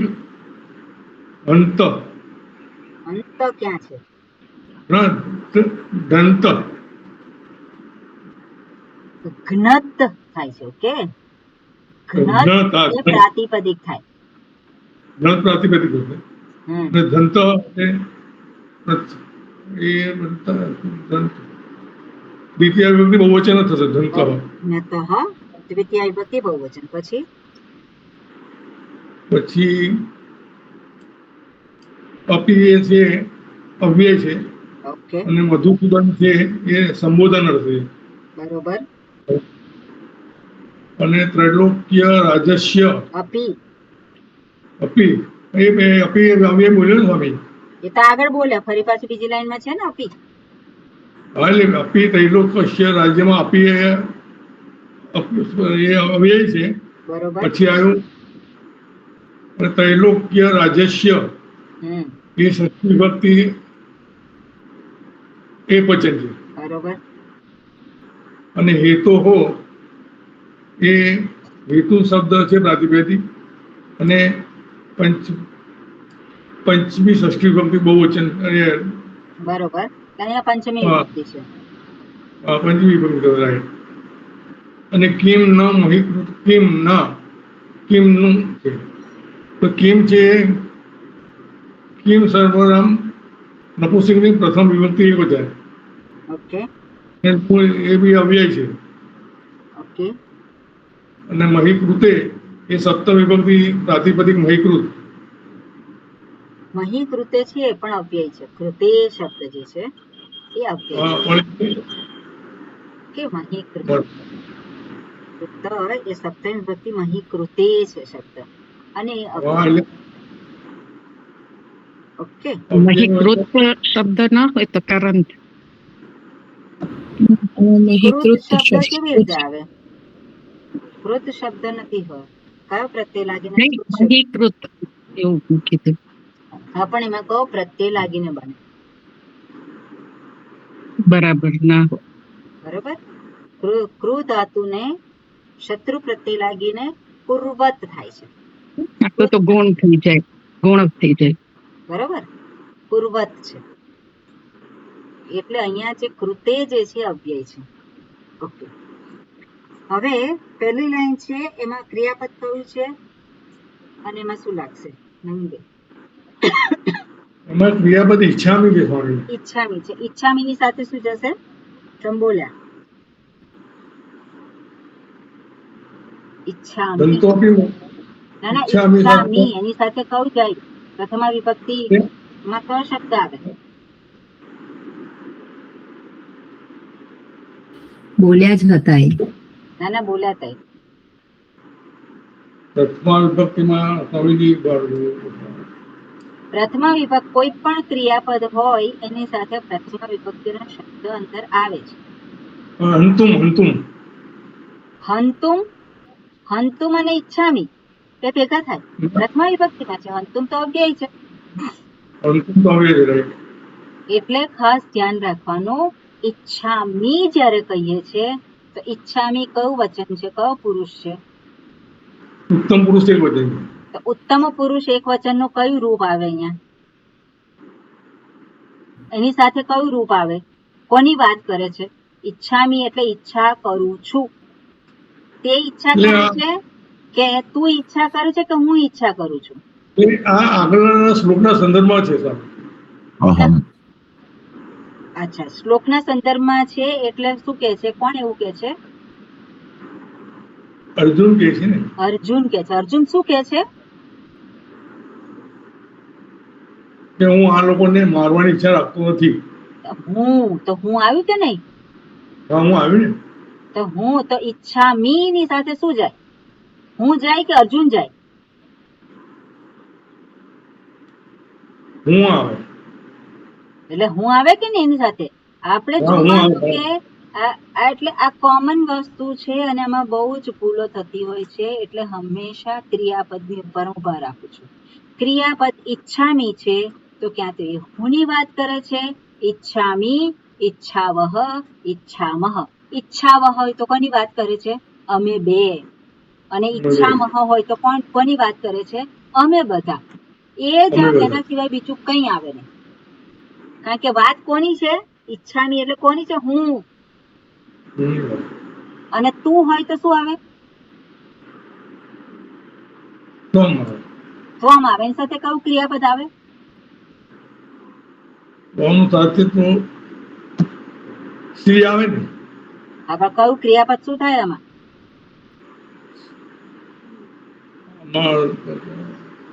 Speaker 7: અંત
Speaker 1: અંત ક્યાં છે
Speaker 7: દંત
Speaker 1: ઘ્નત થાય છે ઓકે ઘ્નત એ પ્રાતિપદિક થાય
Speaker 7: ધન પ્રાતિપદિક છે અને ધંત એ દ્વિતીય વિભક્તિ બહુવચન જ થશે ધંત
Speaker 1: નતઃ દ્વિતીય વિભક્તિ બહુવચન પછી
Speaker 7: પછી અપી એ છે અવ્યય છે
Speaker 1: ઓકે
Speaker 7: અને મધુસૂદન છે એ સંબોધન અર્થે
Speaker 1: બરોબર
Speaker 7: અને ત્રૈલોક્ય રાજસ્ય
Speaker 1: અપી
Speaker 7: અપી અપી અવ્યય બોલ્યો ને સ્વામી
Speaker 1: એ તો આગળ બોલ્યા ફરી પાછું બીજી લાઈનમાં છે ને અપી
Speaker 7: હા એટલે અપી ત્રૈલોક્ય રાજ્યમાં અપી એ અવ્યય છે
Speaker 1: બરોબર
Speaker 7: પછી આવ્યું અને ત્રૈલોક્ય રાજસ્ય એ ષષ્ઠી વિભક્તિ એક વચન છે
Speaker 1: બરોબર
Speaker 7: અને હેતો હો એ હેતુ શબ્દ છે પ્રાતિપેદિક અને પંચમી ષષ્ઠી વિભક્તિ બહુવચન
Speaker 1: બરોબર અહીંયા પંચમી વિભક્તિ છે
Speaker 7: પંચમી વિભક્તિ રાઈટ અને કિમ ન મહીકૃત કિમ નું છે તો કિમ છે કિમ સર્વરામ નપુંસકની પ્રથમ વિભક્તિ એક વચન
Speaker 1: ઓકે
Speaker 7: એ બી અવ્યય છે
Speaker 1: ઓકે
Speaker 7: અને મહીકૃતે એ સપ્ત વિભક્તિ પ્રાતિપદિક મહીકૃત
Speaker 1: મહીકૃતે છે એ પણ અવ્યય છે કૃતે શબ્દ જે છે એ અવ્યય છે કે મહીકૃત એ સપ્તમી વિભક્તિ મહીકૃતે છે શબ્દ અને એ અવ્યય ઓકે
Speaker 5: મહીકૃત શબ્દ ના હોય તો કરંત
Speaker 1: કૃત શબ્દ કેવી રીતે આવે કૃત શબ્દ નથી હોય કયો પ્રત્યય લાગીને
Speaker 5: મહીકૃત એવું કીધું
Speaker 1: હા પણ એમાં કહો પ્રત્યય લાગીને બને
Speaker 5: બરાબર ના
Speaker 1: બરોબર કૃ ધાતુને શત્રુ પ્રત્યય લાગીને પૂર્વત થાય છે
Speaker 5: તો ગુણ થઈ જાય ગુણક થઈ જાય
Speaker 1: બરોબર પૂર્વત છે એટલે અહીંયા જે કૃતે જે છે અવ્યય છે ઓકે હવે પહેલી લાઈન છે એમાં ક્રિયાપદ કયું છે અને એમાં શું લાગશે નંદે
Speaker 7: એમાં ક્રિયાપદ ઈચ્છામી છે સ્વામી
Speaker 1: ઈચ્છામી છે ઈચ્છામી ની સાથે શું જશે સંબોલ્યા ઈચ્છામી ના ના ઈચ્છામી એની સાથે કયું જાય પ્રથમા વિભક્તિ માં કયો શબ્દ આવે
Speaker 2: બોલ્યા જ હતા એ
Speaker 1: ના ના બોલ્યા તઈ
Speaker 7: પ્રથમા વિભક્તિમાં સ્વામીજી
Speaker 1: પ્રથમા વિભક્તિ કોઈ પણ ક્રિયાપદ હોય એની સાથે પ્રથમા વિભક્તિનો શબ્દ અંદર આવે છે
Speaker 7: હંતુમ હંતુમ
Speaker 1: હંતુમ હંતુમ અને ઈચ્છામી તે ભેગા થાય પ્રથમા વિભક્તિમાં છે હંતુમ તો અવ્યય છે
Speaker 7: હંતુમ તો અવ્યય છે રાઈટ
Speaker 1: એટલે ખાસ ધ્યાન રાખવાનું ઈચ્છામી જ્યારે કહીએ છીએ તો ઈચ્છામી કયું વચન છે, કયો પુરુષ છે?
Speaker 7: ઉત્તમ પુરુષ એક વચન છે.
Speaker 1: તો ઉત્તમ પુરુષ એક વચનનું કયું રૂપ આવે અહીંયા? એની સાથે કયું રૂપ આવે? કોની વાત કરે છે? ઈચ્છામી એટલે ઈચ્છા કરું છું. તે ઈચ્છા
Speaker 7: એટલે
Speaker 1: કરે
Speaker 7: આ-
Speaker 1: છે કે તું ઈચ્છા કરે છે કે હું ઈચ્છા કરું છું?
Speaker 7: એ આ આગળના શ્લોકના સંદર્ભમાં છે સાહેબ.
Speaker 6: અહમ.
Speaker 1: અચ્છા, શ્લોકના સંદર્ભમાં છે એટલે શું કે છે? કોણ એવું કે છે?
Speaker 7: અર્જુન કહે છે ને
Speaker 1: અર્જુન કે છે. અર્જુન શું કે છે?
Speaker 7: કે હું આ લોકોને મારવાની ઈચ્છા રાખતો નથી.
Speaker 1: તો હું આવ્યું કે નહીં?
Speaker 7: હા, હું આવ્યું ને.
Speaker 1: તો હું તો ઈચ્છામી ની સાથે શું જાય? હું જાય કે અર્જુન જાય?
Speaker 7: હું આવે.
Speaker 1: એટલે હું આવે કે નહીં એની સાથે? આપણે
Speaker 7: હા, હું
Speaker 1: જોવાનું
Speaker 7: આવે.
Speaker 1: કે એટલે આ કોમન વસ્તુ છે અને એમાં બહુ જ ભૂલો થતી હોય છે. એટલે હંમેશા ક્રિયાપદની ઉપર ઉભા રાખું છું. ક્રિયાપદ ઈચ્છામી છે તો ક્યાં તો એ હુંની વાત કરે છે. ઈચ્છામી, ઈચ્છાવહ, ઈચ્છામહ. ઈચ્છાવહ હોય તો કોની વાત કરે છે? અમે બે. અને ઈચ્છામહ હોય તો કોની વાત કરે છે? અમે બધા. એ જ
Speaker 7: અમે બધા.
Speaker 1: એના સિવાય બીજું કઈ આવે નહીં. કારણ કે વાત કોની છે? ઈચ્છામી એટલે કોની છે? હું. અને તું હોય તો શું આવે?
Speaker 7: ત્વમ આવે.
Speaker 1: ત્વમ આવે. એની સાથે કયું ક્રિયાપદ આવે?
Speaker 7: ત્વમ સાથે તો સ્ત્રી આવે ને.
Speaker 1: આપડે કયું ક્રિયાપદ શું થાય આમાં?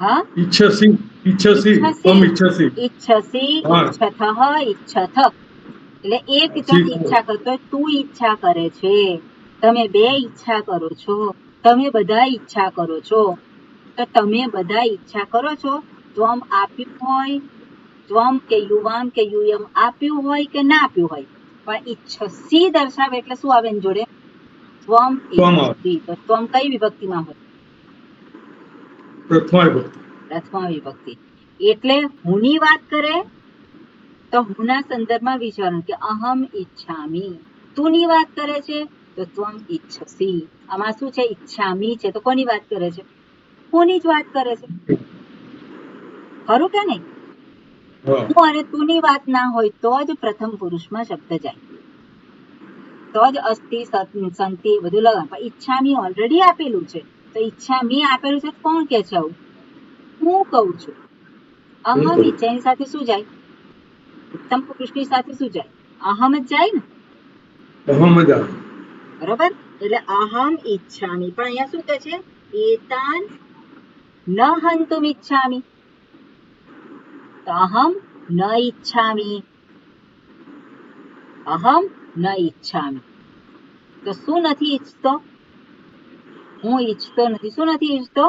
Speaker 1: હા,
Speaker 7: ઈચ્છસી. ઈચ્છસી. ત્વમ ઈચ્છસી.
Speaker 1: ઈચ્છસી,
Speaker 7: હા.
Speaker 1: ઈચ્છથ, ઈચ્છથ. એટલે એક જણ
Speaker 7: ઠીક.
Speaker 1: ઈચ્છા કરતો હોય, તું ઈચ્છા કરે છે, તમે બે ઈચ્છા કરો છો, તમે બધા ઈચ્છા કરો છો. તો તમે બધા ઈચ્છા કરો છો. ત્વમ આપ્યું હોય, ત્વમ કે યુવામ કે યુયમ આપ્યું હોય કે ના આપ્યું હોય, પણ ઈચ્છસી દર્શાવે એટલે શું આવે એની જોડે? ત્વમ
Speaker 7: ત્વમ આવે.
Speaker 1: ઈચ્છસી. તો ત્વમ કઈ વિભક્તિમાં હોય?
Speaker 7: પ્રથમા વિભક્તિ.
Speaker 1: પ્રથમા વિભક્તિ. એટલે હુંની વાત કરે તો હુંના સંદર્ભમાં વિચારવાનું કે અહમ ઈચ્છામી. તુંની વાત કરે છે તો ત્વમ ઈચ્છસી. આમાં શું છે? ઈચ્છામી છે તો કોની વાત કરે છે? હુંની જ વાત કરે છે. ખરું કે નહીં?
Speaker 7: હા.
Speaker 1: હું અને તુંની વાત ના હોય તો જ પ્રથમ પુરુષમાં શબ્દ જાય, તો જ અસ્થિ સંતિ બધું લગાવ. પણ ઈચ્છામી ઓલરેડી આપેલું છે તો ઈચ્છામી આપેલું છે કોણ કે છે આવું? હું કઉ છું. અહમ ઈચ્છા ની સાથે શું જાય? ઉત્તમ પુરુષની સાથે શું જાય? અહમ જ જાય ને.
Speaker 7: અહમ જ આવે.
Speaker 1: બરોબર? એટલે અહમ ઈચ્છામી. પણ અહીંયા શું કે છે? એતાન ન હંતુમ ઈચ્છામી. તો અહમ ન ઈચ્છામી. અહમ ન ઈચ્છામી. તો શું નથી ઈચ્છતો? હું ઈચ્છતો નથી. શું નથી ઈચ્છતો?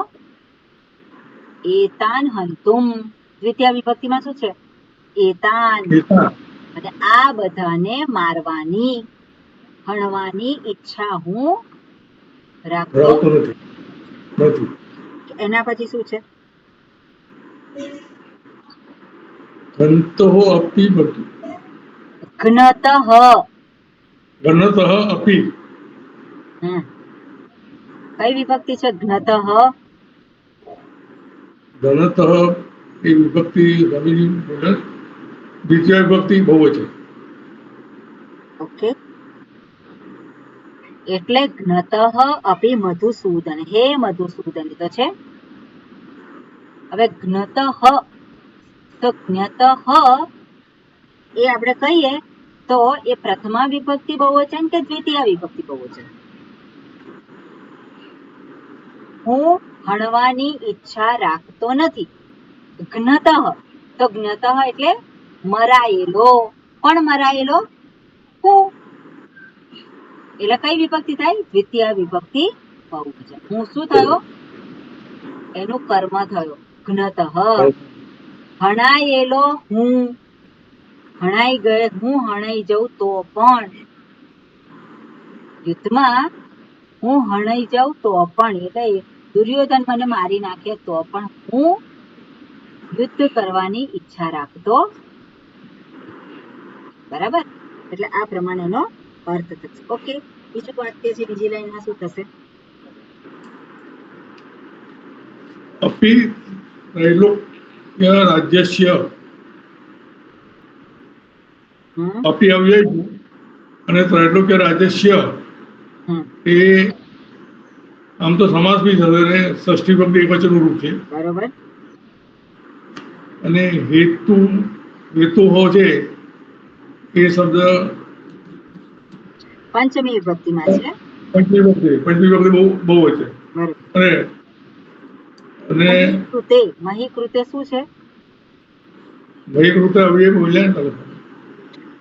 Speaker 1: એતાન હંતુમ. દ્વિતીય વિભક્તિમાં શું છે? એતાન. અને આ બધાને મારવાની, હણવાની ઈચ્છા હું રાખતો
Speaker 7: રાખતો નથી. નથી.
Speaker 1: એના પછી શું છે?
Speaker 7: ઘનતો અપી બધું.
Speaker 1: ઘ્નતઃ.
Speaker 7: ઘનતઃ અપી.
Speaker 1: કઈ વિભક્તિ છે ઘ્નતઃ?
Speaker 7: ઘનતઃ એ વિભક્તિ રવિજી બોલે. દ્વિતીય વિભક્તિ બહુવચન.
Speaker 1: ઓકે. એટલે જ્ઞતઃ અપી મધુસૂદન. હે મધુસૂદન તો છે. હવે જ્ઞતઃ તો જ્ઞતઃ એ આપણે કહીએ તો એ પ્રથમા વિભક્તિ બહુવચન કે દ્વિતીય વિભક્તિ બહુવચન? હું હણવાની ઈચ્છા રાખતો નથી. જ્ઞતઃ તો જ્ઞતઃ એટલે મરાયેલો. કોણ મરાયેલો? હું. એટલે કઈ વિભક્તિ થાય? દ્વિતીય વિભક્તિ બહુવચન. હું શું થયો? એનું કર્મ થયો. જ્ઞતઃ. હણાયેલો હું. હણાઈ ગયે હું હણાઈ જઉં તો પણ. યુદ્ધમાં હું હણાઈ જાઉં તો પણ, એટલે દુર્યોધન મને મારી નાખે તો પણ હું યુદ્ધ કરવાની ઈચ્છા રાખતો. બરાબર? એટલે આ પ્રમાણેનો અર્થ થશે. ઓકે, બીજું વાક્ય છે, બીજી લાઈનમાં શું થશે?
Speaker 7: अपि त्रैलोक्य राज्यस्य
Speaker 1: હમ
Speaker 7: अपि अव्यय છે અને त्रैलोक्य રાજ્યસ્ય
Speaker 1: હમ
Speaker 7: એ આમ તો સમાસ બી થશે અને ષષ્ઠી વિભક્તિ એકવચનનું રૂપ છે.
Speaker 1: બરોબર.
Speaker 7: અને હેતુઓ છે એ શબ્દ
Speaker 1: પંચમી વિભક્તિમાં છે.
Speaker 7: પંચમી વિભક્તિ બહુ હોય છે.
Speaker 1: બરોબર.
Speaker 7: અને અને
Speaker 1: મહી કૃતે શું છે?
Speaker 7: વૈકૃત અવ્યય બોલ્યા ને તમે.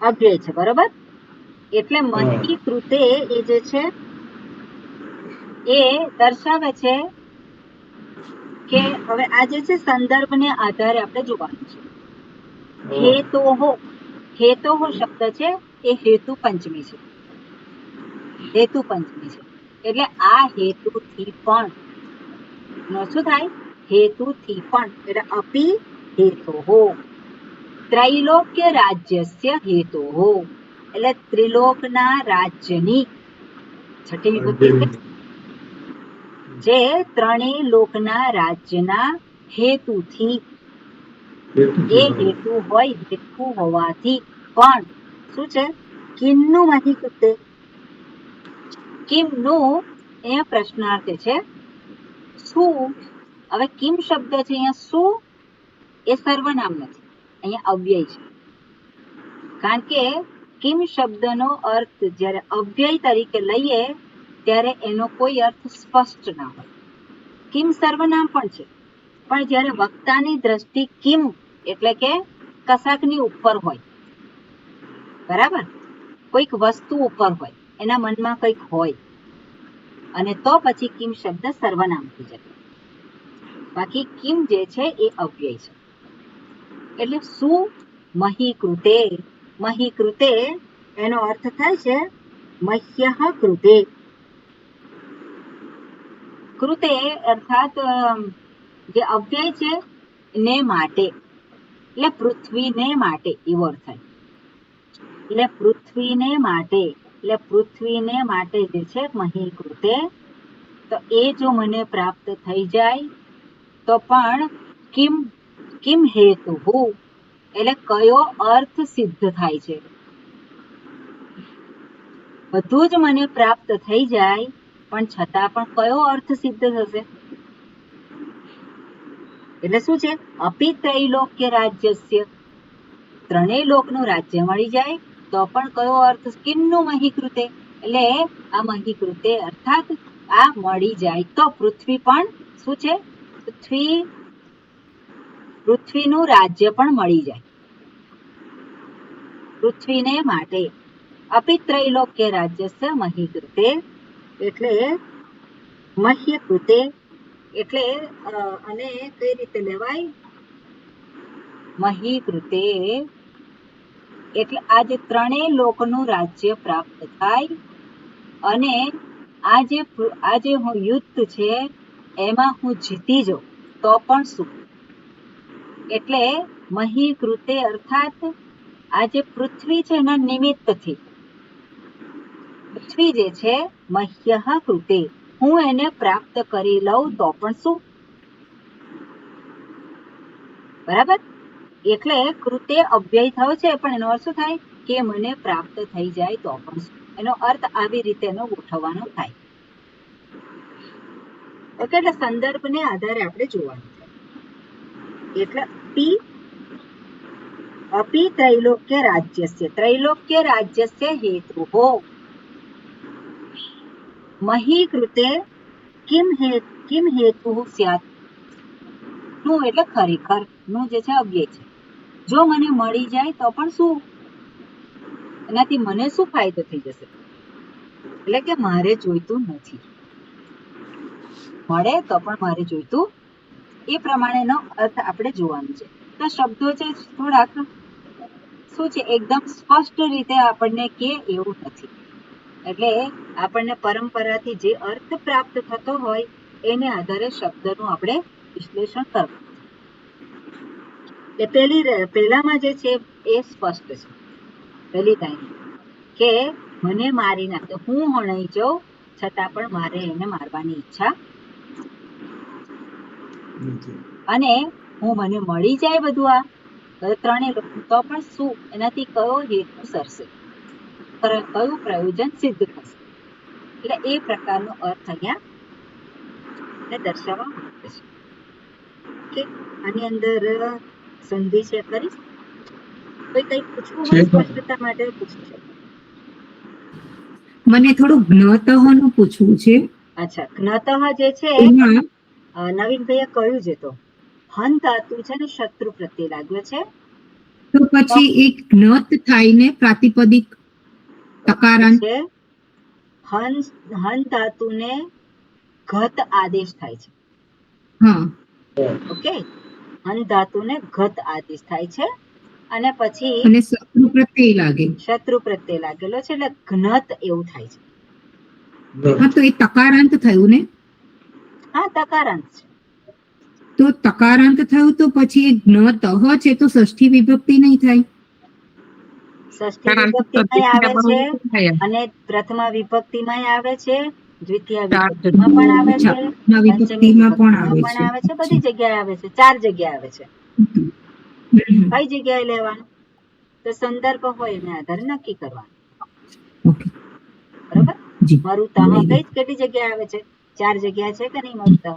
Speaker 1: અવ્યય છે. બરોબર. એટલે
Speaker 7: હા.
Speaker 1: મહી કૃતે એ જે છે એ દર્શાવે છે કે હવે આ જે છે સંદર્ભને આધારે આપણે જોવાનું છે. હેતોહો શબ્દ છે એ હેતુ પંચમી છે. એટલે આ હેતુથી પણ શું થાય? હેતુથી પણ એટલે અપી હેતોહો ત્રૈલોક્ય રાજ્યસ્ય હેતોહો એટલે ત્રિલોકના રાજ્યની છઠ્ઠી વિભક્તિ છે. જે ત્રણેય લોકના રાજ્યના હેતુથી એ હેતુ હોય, હેતુ હોવાથી પણ શું છે? કિમનું મહી કૃતે. કિમનું અહીંયા પ્રશ્નાર્થ છે. શું? હવે કિમ શબ્દ છે અહીંયા શું એ સર્વનામ નથી, અહીંયા અવ્યય છે. કારણ કે કિમ શબ્દનો અર્થ જ્યારે અવ્યય તરીકે લઈએ ત્યારે એનો કોઈ અર્થ સ્પષ્ટ ના હોય. કિમ સર્વનામ પણ છે, પણ જ્યારે વક્તાની દ્રષ્ટિ કિમ એટલે કે કશાકની ઉપર હોય, બરાબર, કોઈક વસ્તુ ઉપર હોય, એના મનમાં કંઈક હોય, અને તો પછી કિમ શબ્દ સર્વનામ થઈ જાય. બાકી કિમ જે છે એ અવ્યય છે. એટલે શું? મહી કૃતે એનો અર્થ થાય છે મહ્યઃ કૃતે. કૃતે અર્થાત જે અવ્યય છે ને માટે, એટલે પૃથ્વીને માટે એવો અર્થ થાય. એટલે પૃથ્વીને માટે જે છે મહી કૃતે, તો એ જો મને પ્રાપ્ત થઈ જાય તો પણ કિમ હેતુહુ એટલે કયો અર્થ સિદ્ધ થાય છે? બધું જ મને પ્રાપ્ત થઈ જાય પણ છતાં પણ કયો અર્થ સિદ્ધ થશે? એટલે શું છે? અપી ત્રૈલોક્ય રાજ્યસ્ય, ત્રણેય લોકનું રાજ્ય મળી જાય તો પણ કયો અર્થ? કિમનું મહી કૃતે, એટલે આ મહી કૃતે અર્થાત આ મળી જાય તો પૃથ્વી પણ શું છે? પૃથ્વીનું રાજ્ય પણ મળી જાય. પૃથ્વીને માટે અપી ત્રૈલોક્ય રાજ્યસ્ય મહી કૃતે એટલે મહ્ય કૃતે એટલે અને કઈ રીતે લેવાય? મહી કૃતે એટલે આ જે ત્રણેય લોકનું રાજ્ય પ્રાપ્ત થાય અને આ જે હું યુદ્ધ છે એમાં હું જીતી જાઉં તો પણ શું? એટલે મહી કૃતે અર્થાત આ જે પૃથ્વી છે એના નિમિત્તથી, પૃથ્વી જે છે મહ્યઃ કૃતે હું એને પ્રાપ્ત કરી લઉં તો પણ શું? બરાબર. એટલે કૃતે અવ્યય થયો છે પણ એનો અર્થ શું થાય? કે મને પ્રાપ્ત થઈ જાય તો પણ શું? એનો અર્થ આવી રીતે એનો ગોઠવવાનો થાય. ઓકે, એટલે સંદર્ભને આધારે આપણે જોવાનું થાય. એટલે અપી ત્રૈલોક્ય રાજ્યસ્ય હેતુહો મહી કૃતે કિમ હેતુઃ સ્યાત. નું એટલે ખરેખર નું જે છે અવ્યય છે. જો મને મળી જાય તો પણ શું? એનાથી મને શું ફાયદો થઈ જશે? એટલે કે મારે જોઈતું નથી, મળે તો પણ મારે જોઈતું, એ પ્રમાણેનો અર્થ આપણે જોવાનો છે. તો શબ્દો છે થોડાક શું છે એકદમ સ્પષ્ટ રીતે આપણને કે એવું નથી. એટલે આપણને પરંપરાથી જે અર્થ પ્રાપ્ત થતો હોય એને આધારે શબ્દનું આપણે વિશ્લેષણ કરવું. પહેલામાં જે છે એ સ્પષ્ટ છે, પહેલી લાઈન. કે મને મારી નાખે, હું હણાઈ જાઉં છતાં પણ મારે એને મારવાની ઈચ્છા અને મને મળી જાય બધું આ ત્રણેય તો પણ શું એનાથી કયો હેતુ સરશે, કયું પ્રયોજન સિદ્ધ થશે? એટલે એ પ્રકારનો અર્થ અહીંયા દર્શાવવા માંગે છે. ઓકે, આની અંદર સંધિ છે ખરી? કોઈ કઈ પૂછવું હોય સ્પષ્ટતા માટે પૂછી શકો.
Speaker 2: મને થોડું જ્ઞતઃ નું પૂછવું છે.
Speaker 1: અચ્છા, જ્ઞતઃ જે છે
Speaker 2: એમાં
Speaker 1: નવીનભાઈએ કહ્યું છે તો હન ધાતુ છે ને શત્રુ પ્રત્યે લાગ્યો છે.
Speaker 2: તો પછી એક જ્ઞત થાય ને પ્રાતિપદિક તકારાંત
Speaker 1: છે હન ધાતુને ઘત આદેશ થાય છે.
Speaker 2: હા
Speaker 1: ઓકે, હન ધાતુને ઘત આદેશ થાય છે અને પછી
Speaker 2: અને શત્રુ પ્રત્યે લાગે.
Speaker 1: શત્રુ પ્રત્યે લાગેલો છે એટલે ઘ્નત એવું થાય છે.
Speaker 2: હા તો એ તકારાંત થયું ને?
Speaker 1: હા, તકારાંત છે.
Speaker 2: તો તકારાંત થયું તો પછી એ જ્ઞતઃ છે તો ષષ્ઠી વિભક્તિ નહીં થાય?
Speaker 1: ષષ્ઠી વિભક્તિમાં આવે છે અને પ્રથમા વિભક્તિમાં આવે છે, દ્વિતીય વિભક્તિમાં પણ આવે છે, પંચમી વિભક્તિમાં પણ આવે છે, બધી જગ્યાએ આવે છે, 4 જગ્યાએ આવે છે. કઈ જગ્યાએ લેવાનું તો સંદર્ભ હોય એના આધારે નક્કી કરવાનું. બરોબર? મરુતઃ કેટલી જગ્યાએ આવે છે? 4 જગ્યા છે કે નહીં મરુતઃ?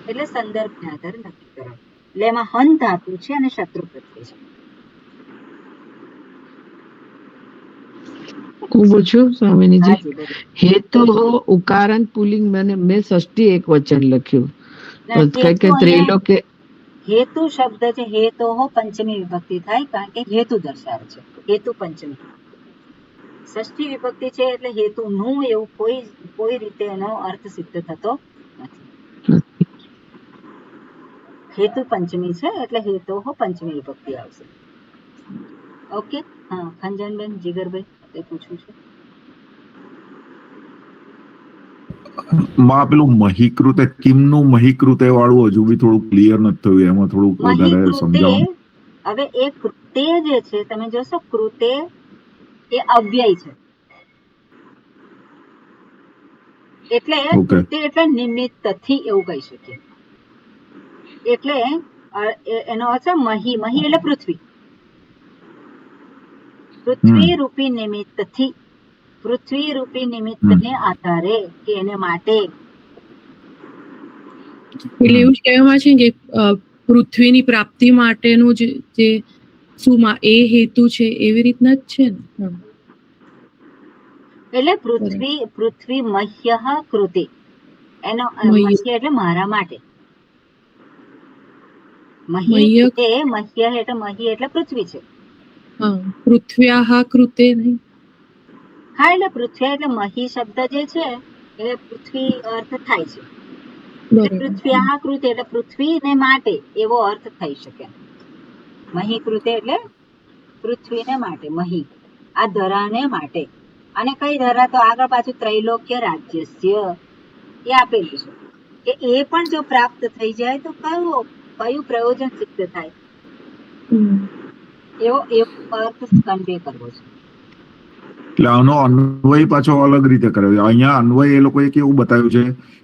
Speaker 1: એટલે સંદર્ભના આધારે નક્કી કરવાનું. એટલે એમાં હન ધાતુ છે અને શત્રુ પ્રત્યે છે.
Speaker 8: હું પૂછું સ્વામિનીજી, હેતુ ઉકારાંત પુલ્લિંગ મેં ષષ્ઠી એક વચન લખ્યું, કઈ ત્રિલોકે
Speaker 1: હેતુ શબ્દ છે, હેતો પંચમી વિભક્તિ થાય કારણ કે હેતુ દર્શાવે છે. હેતુ પંચમી, ષષ્ઠી વિભક્તિ છે એટલે હેતુ નું એવું કોઈ રીતે એનો અર્થ સિદ્ધ થતો નથી. હેતુ પંચમી છે એટલે હેતો પંચમી વિભક્તિ આવશે. ઓકે, હા ખંજનબેન, જીગરભાઈ તે પૂછવું છે.
Speaker 6: માં પેલું મહીકૃતે કિમનું મહીકૃતે વાળું હજુ બી થોડું ક્લિયર નથી થયું, એમાં થોડુંક વધારે સમજાવો.
Speaker 1: હવે એ કૃતે જે છે તમે જોશો, કૃતે એ અવ્યય છે એટલે કૃતે એટલે નિમિત્તથી એવું કહી શકીએ. એટલે એનો અર્થ મહી, મહી એટલે પૃથ્વી, પૃથ્વી રૂપી નિમિત્તથી, પૃથ્વી રૂપી નિમિત્તને આધારે કે એને માટે.
Speaker 3: એટલે એવું જ કહેવામાં છે કે પૃથ્વીની પ્રાપ્તિ માટેનું જે શું એ હેતુ છે એવી રીતના જ છે ને?
Speaker 1: એટલે પૃથ્વી મહ્યઃ કૃતે, એનો મહ્ય એટલે મારા માટે. મહ્ય એટલે મહી એટલે પૃથ્વી છે.
Speaker 3: પૃથ્વ્યાઃ કૃતે નહીં?
Speaker 1: હા, એટલે પૃથ્વી એટલે મહી શબ્દ જે છે એ પૃથ્વી અર્થ થાય છે. પૃથ્વ્યાઃ કૃતે એટલે પૃથ્વીને માટે એવો અર્થ થઈ શકે. મહી કૃતે એટલે પૃથ્વીને માટે, મહી આ ધરાને માટે. અને કઈ ધરા તો આગળ પાછું ત્રૈલોક્ય રાજ્યસ્ય એ આપેલું છે કે એ પણ જો પ્રાપ્ત થઈ જાય તો કયું પ્રયોજન સિદ્ધ થાય, એવો અર્થ કન્વે કરવો છે.
Speaker 6: એટલે આનો અન્વય પાછો અલગ રીતે કર્યો. અહીંયા અન્વય એ લોકોએ કેવું બતાવ્યું છે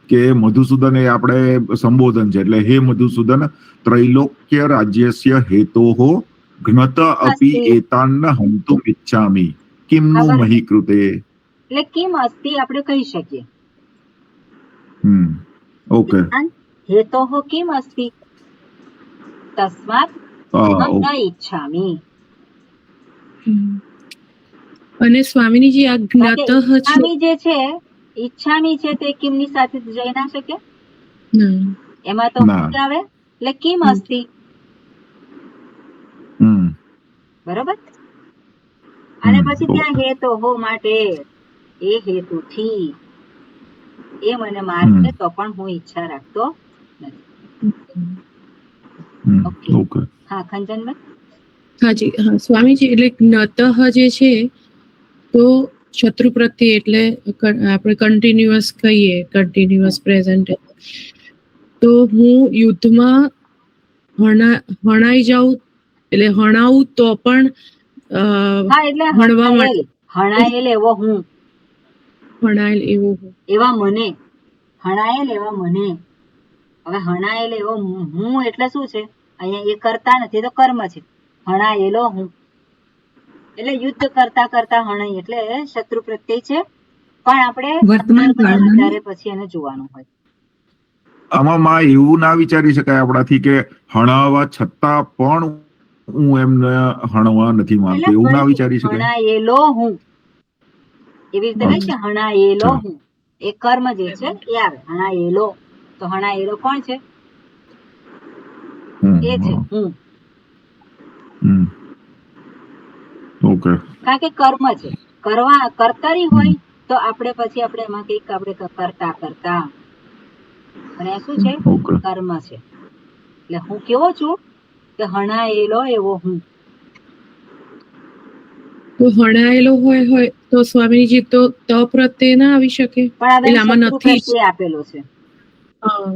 Speaker 6: કે મધુસૂદન એ આપણે સંબોધન છે, એટલે હે મધુસૂદન ત્રૈલોક્ય રાજ્યસ્ય હેતોઃ જ્ઞત અપી એતાન હંતુમ ઇચ્છામિ કિમનું મહીકૃતે.
Speaker 1: એટલે કિમ અસ્તિ આપણે કહી શકીએ.
Speaker 6: ઓકે,
Speaker 1: હેતોઃ કિમ અસ્તિ તસ્માત ન ઇચ્છામિ.
Speaker 3: અને સ્વામીજી આ જ્ઞાતઃ
Speaker 1: જે છે, ઈચ્છામી છે તે કિમની સાથે જઈ ના શકે, એમાં તો આવે એટલે કિમ અસ્તિ. બરોબર. અને પછી ત્યાં હેતો માટે, એ હેતુથી એ મને મારશે તો પણ હું ઈચ્છા રાખતો નથી. ઓકે, હા ખંજનબેન.
Speaker 3: હાજી, હા સ્વામીજી, એટલે જ્ઞતઃ જે છે તો શત્રુ પ્રત્યે એટલે આપણે કન્ટિન્યુઅસ કહીએ, કન્ટિન્યુઅસ પ્રેઝન્ટ. તો હું યુદ્ધમાં હણાઈ જાઉં એટલે હણાવું તો પણ
Speaker 1: હા એટલે
Speaker 3: ભણવા માટે
Speaker 1: હણાયેલ એવો હું,
Speaker 3: ભણાયેલ એવું હોય.
Speaker 1: એવા મને, હણાયેલ એવા મને. હવે હણાયેલ એવો હું એટલે શું છે? અહીંયા એ કરતા નથી તો કર્મ છે. હણાયેલો હું એટલે યુદ્ધ કરતા કરતા હણાય એટલે શત્રુ પ્રત્યય છે, પણ આપણે
Speaker 2: વર્તમાન
Speaker 1: સંદર્ભના
Speaker 2: કાળમાં
Speaker 1: આધારે પછી એને જોવાનું હોય.
Speaker 6: આમાં માં એવું ના વિચારી શકાય આપણાથી કે હણાવવા છતાં પણ હું એમને હણવા નથી માંગતો,
Speaker 1: એટલે
Speaker 6: એવું ના
Speaker 1: ફરીથી
Speaker 6: વિચારી શકાય.
Speaker 1: હણાયેલો હું એવી રીતે નહીં કે હણાયેલો
Speaker 6: અચ્છા.
Speaker 1: હું, એ કર્મ જે છે એ આવે. હણાયેલો તો હણાયેલો કોણ છે? એ છે હું.
Speaker 6: ઓકે.
Speaker 1: કારણ કે કર્મ છે, કરતરી હોય તો આપણે પછી આપણે એમાં કઈક આપણે કરતા કરતા, અને આ શું છે?
Speaker 6: ઓકે.
Speaker 1: કર્મ છે. એટલે હું કેવો છું કે હણાયેલો એવો હું.
Speaker 3: તો હણાયેલો હોય તો સ્વામીજી તો ત પ્રત્યે ના આવી શકે,
Speaker 1: પણ હવે
Speaker 3: એટલે આમાં
Speaker 1: શત્રુ
Speaker 3: નથી જ.
Speaker 1: પ્રત્યે આપેલો છે.
Speaker 3: હા.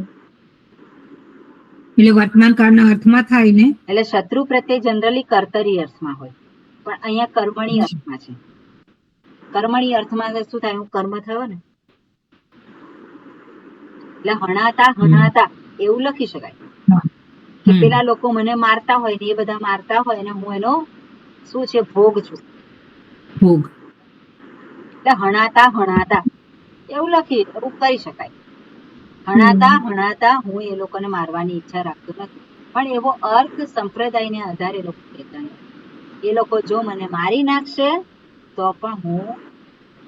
Speaker 2: એટલે વર્તમાન કાળના અર્થમાં થાય ને.
Speaker 1: એટલે શત્રુ પ્રત્યે જનરલી કર્તરી અર્થમાં હોય, પણ અહીંયા કર્મણી અર્થમાં છે. કર્મણી અર્થમાં શું થાય? હું કર્મ થયો ને, એટલે હણાતા એવું લખી શકાય કે પેલા લોકો મને મારતા હોય ને, એ બધા મારતા હોય ને હું એનો શું છે? ભોગ છું.
Speaker 2: ભોગ.
Speaker 1: એટલે હણાતા એવું કરી શકાય. હણાતા હું એ લોકોને મારવાની ઈચ્છા રાખતો નથી, પણ એવો અર્થ સંપ્રદાયને આધારે લોકો કહેતા નથી. એ લોકો જો મને મારી નાખશે તો પણ હું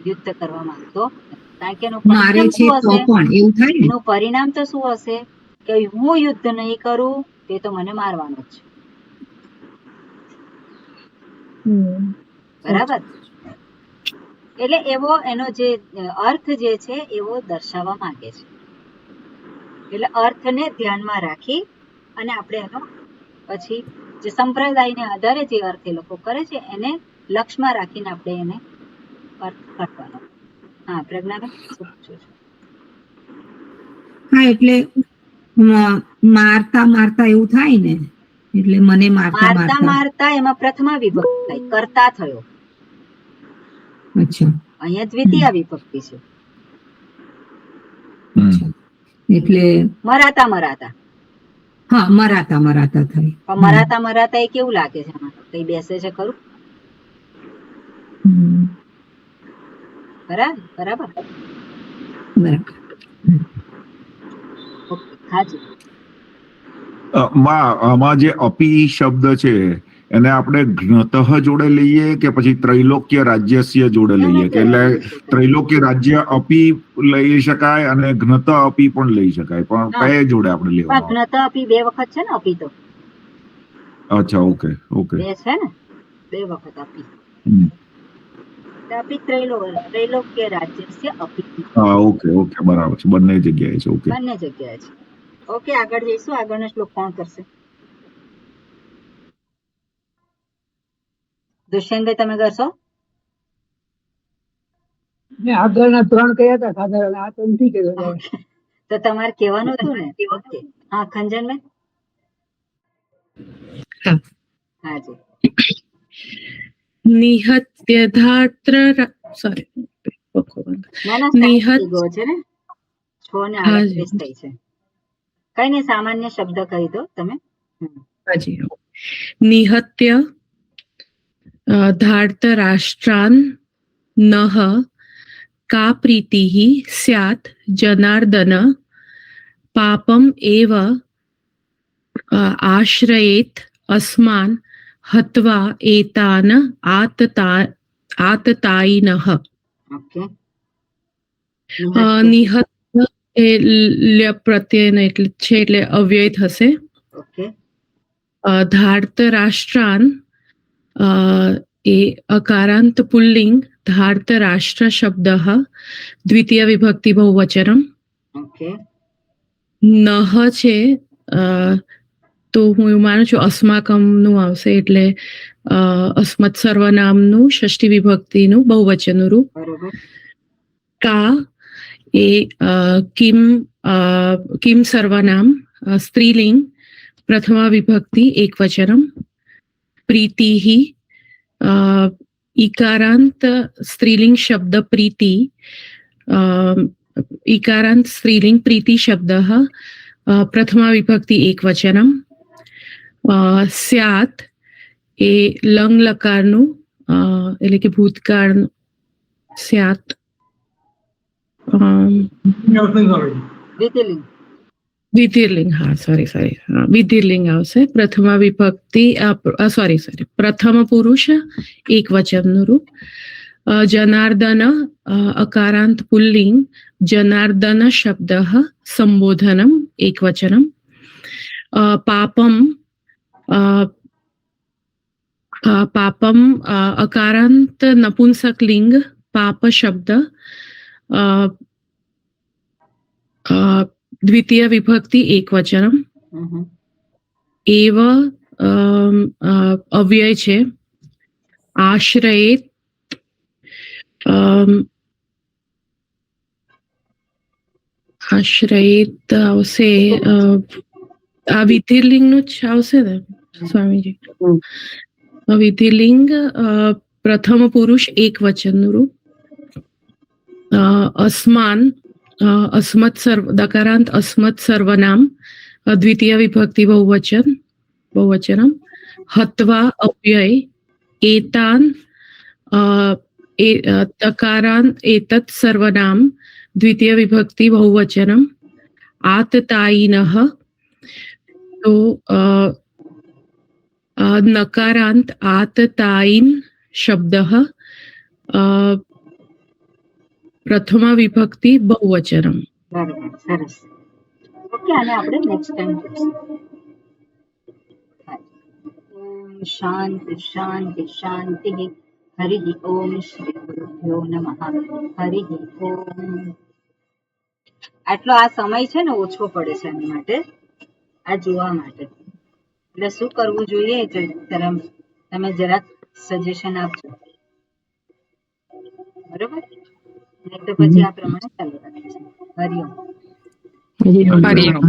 Speaker 1: યુદ્ધ કરવા માંગતો નથી. કારણ કે એનું
Speaker 2: મારે
Speaker 1: પરિણામ
Speaker 2: છે
Speaker 1: શું
Speaker 2: તો
Speaker 1: હશે?
Speaker 2: પણ એવું થાય ને.
Speaker 1: એનું પરિણામ તો શું હશે કે હું યુદ્ધ નહીં કરું, તે તો મને મારવાનો જ છે. બરાબર? એટલે એવો એનો જે અર્થ જે છે એવો દર્શાવવા માંગે છે. એટલે અર્થને ધ્યાનમાં રાખી અને આપણે એનો પછી જે સંપ્રદાયને આધારે જે અર્થ એ લોકો કરે છે એને લક્ષમાં રાખીને આપણે એને અર્થ કરવાનો. હા પ્રજ્ઞાબેન, શું પૂછો છો?
Speaker 2: હા એટલે મારતા મારતા એવું થાય ને, એટલે મને મારતા
Speaker 1: મારતા
Speaker 2: મારતા.
Speaker 1: મારતા એમાં પ્રથમા વિભક્તિ થાય, કરતા થયો.
Speaker 2: અચ્છા.
Speaker 1: અહીંયા દ્વિતીય વિભક્તિ છે.
Speaker 2: એટલે
Speaker 1: મરાતા મરાતા.
Speaker 2: હા, મરાતા મરાતા થાય.
Speaker 1: પણ મરાતા મરાતા એ કેવું લાગે છે? આમાં કઈ બેસે છે ખરું? બરાબર
Speaker 2: બરાબર.
Speaker 1: ઓકે, હાજી.
Speaker 6: આમાં જે અપી શબ્દ છે એને આપણે જ્ઞતઃ જોડે લઈએ કે પછી ત્રૈલોક્ય રાજ્યસ્ય જોડે લઈએ? કે એટલે ત્રૈલોક્ય રાજ્ય અપી લઈ શકાય અને જ્ઞત અપી પણ લઈ શકાય, પણ કયા જોડે આપણે લેવાનું?
Speaker 1: જ્ઞત અપી બે વખત છે ને, અપી તો.
Speaker 6: અચ્છા, ઓકે ઓકે.
Speaker 1: બે છે ને, બે વખત અપી. અપી ત્રૈલોક્ય રાજ્યસ્ય અપી.
Speaker 6: હા, ઓકે ઓકે, બરાબર છે. બંને જગ્યાએ છે. ઓકે,
Speaker 1: બંને જગ્યાએ છે. ઓકે, આગળ જઈશું. આગળનો શ્લોક કોણ કરશે? દુષ્યંતભાઈ, તમે કરશો?
Speaker 9: આગળના 3 કયા હતા સાધારણ? આ તો નથી કર્યો.
Speaker 1: તો તમારે કહેવાનું હતું ને. ઓકે, હા ખંજનભાઈ. હાજી.
Speaker 3: નિહત્યધાત્ર સોરી
Speaker 1: ના ના,
Speaker 3: નિહત
Speaker 1: થઈ ગયો છે ને. 6 ને 38 થઈ છે. કઈ નહીં, સામાન્ય શબ્દ કહી દો તમે.
Speaker 3: હાજી. નિહત્ય ધાર્તરાષ્ટ્રાન નઃ કા પ્રીતિઃ સ્યાત જનાર્દન પાપમ એવ આશ્રયેત અસ્માન હત્વા એતાન આતતાયિનઃ.
Speaker 1: ઓકે.
Speaker 3: નિહત્ય એ લ્ય પ્રત્યયનો એટલે છે, એટલે અવ્યય થશે.
Speaker 1: ઓકે.
Speaker 3: ધાર્તરાષ્ટ્રાન એ અકારાંત પુલ્લિંગ, ધાર્તરાષ્ટ્ર શબ્દ દ્વિતીય વિભક્તિ બહુવચનમ.
Speaker 1: ઓકે.
Speaker 3: નહ છે તો હું એવું માનું છું અસ્માકમ નું આવશે, એટલે અસ્મત સર્વનામનું ષષ્ઠી વિભક્તિનું બહુવચનનું રૂપ.
Speaker 1: બરોબર.
Speaker 3: કા એ કિમ સર્વનામ સ્ત્રીલિંગ પ્રથમા વિભક્તિ એકવચનમ. પ્રીતિઃ ઈકારાંત સ્ત્રીલિંગ શબ્દ પ્રીતિ, ઈકારાંત સ્ત્રીલિંગ પ્રીતિ શબ્દ પ્રથમા વિભક્તિ એકવચનમ. સ્યાત એ લંગ લકારનું એટલે કે ભૂતકાળ સ્યાત.
Speaker 1: વિધિલિંગ.
Speaker 3: વિધિર્લિંગ, હા સોરી વિધિર્લિંગ આવશે. પ્રથમા વિભક્તિ પ્રથમ પુરુષ એક વચનનું રૂપ. જનાર્દન અકારાંત પુલ્લિંગ, જનાર્દન શબ્દ સંબોધનમ એક વચનમ. પાપમ પાપમ અકારાંત નપુંસકલિંગ, પાપ શબ્દ દ્વિતીય વિભક્તિ એક વચનમ. એવ અવ્યય છે. આશ્રયેત આશ્રયેત આવશે, આ વિધિર્લિંગ નું જ આવશે ને સ્વામીજી? વિધિલિંગ પ્રથમ પુરુષ એક વચનનું રૂપ. અસ્માન અસ્મત દકારાંત અસ્મત સર્વનામ દ્વિતીય વિભક્તિ બહુવચનમ. હત્વા અવ્યય. એતાન તકારાંત એતત સર્વનામ દ્વિતીય વિભક્તિ બહુવચનમ. આતતાયિનઃ તો નકારાંત આતતાયિન શબ્દ પ્રથમા વિભક્તિ બહુવચનમ.
Speaker 1: બરાબર, સરસ. ઓકે, આને આપણે નેક્સ્ટ ટાઈમ જોઈશું. ઓમ શાંતિ શાંતિ શાંતિ. હરિ ઓમ શ્રી ગુરુભ્યો નમઃ. હરિ ઓમ. આટલો આ સમય છે ને ઓછો પડે છે એની માટે, આ જોવા માટે. એટલે શું કરવું જોઈએ તમે જરાક સજેશન આપજો, બરોબર? નહીં તો પછી આ પ્રમાણે ચાલુ રાખીશું. હરિઓમ.
Speaker 8: હરિઓમ.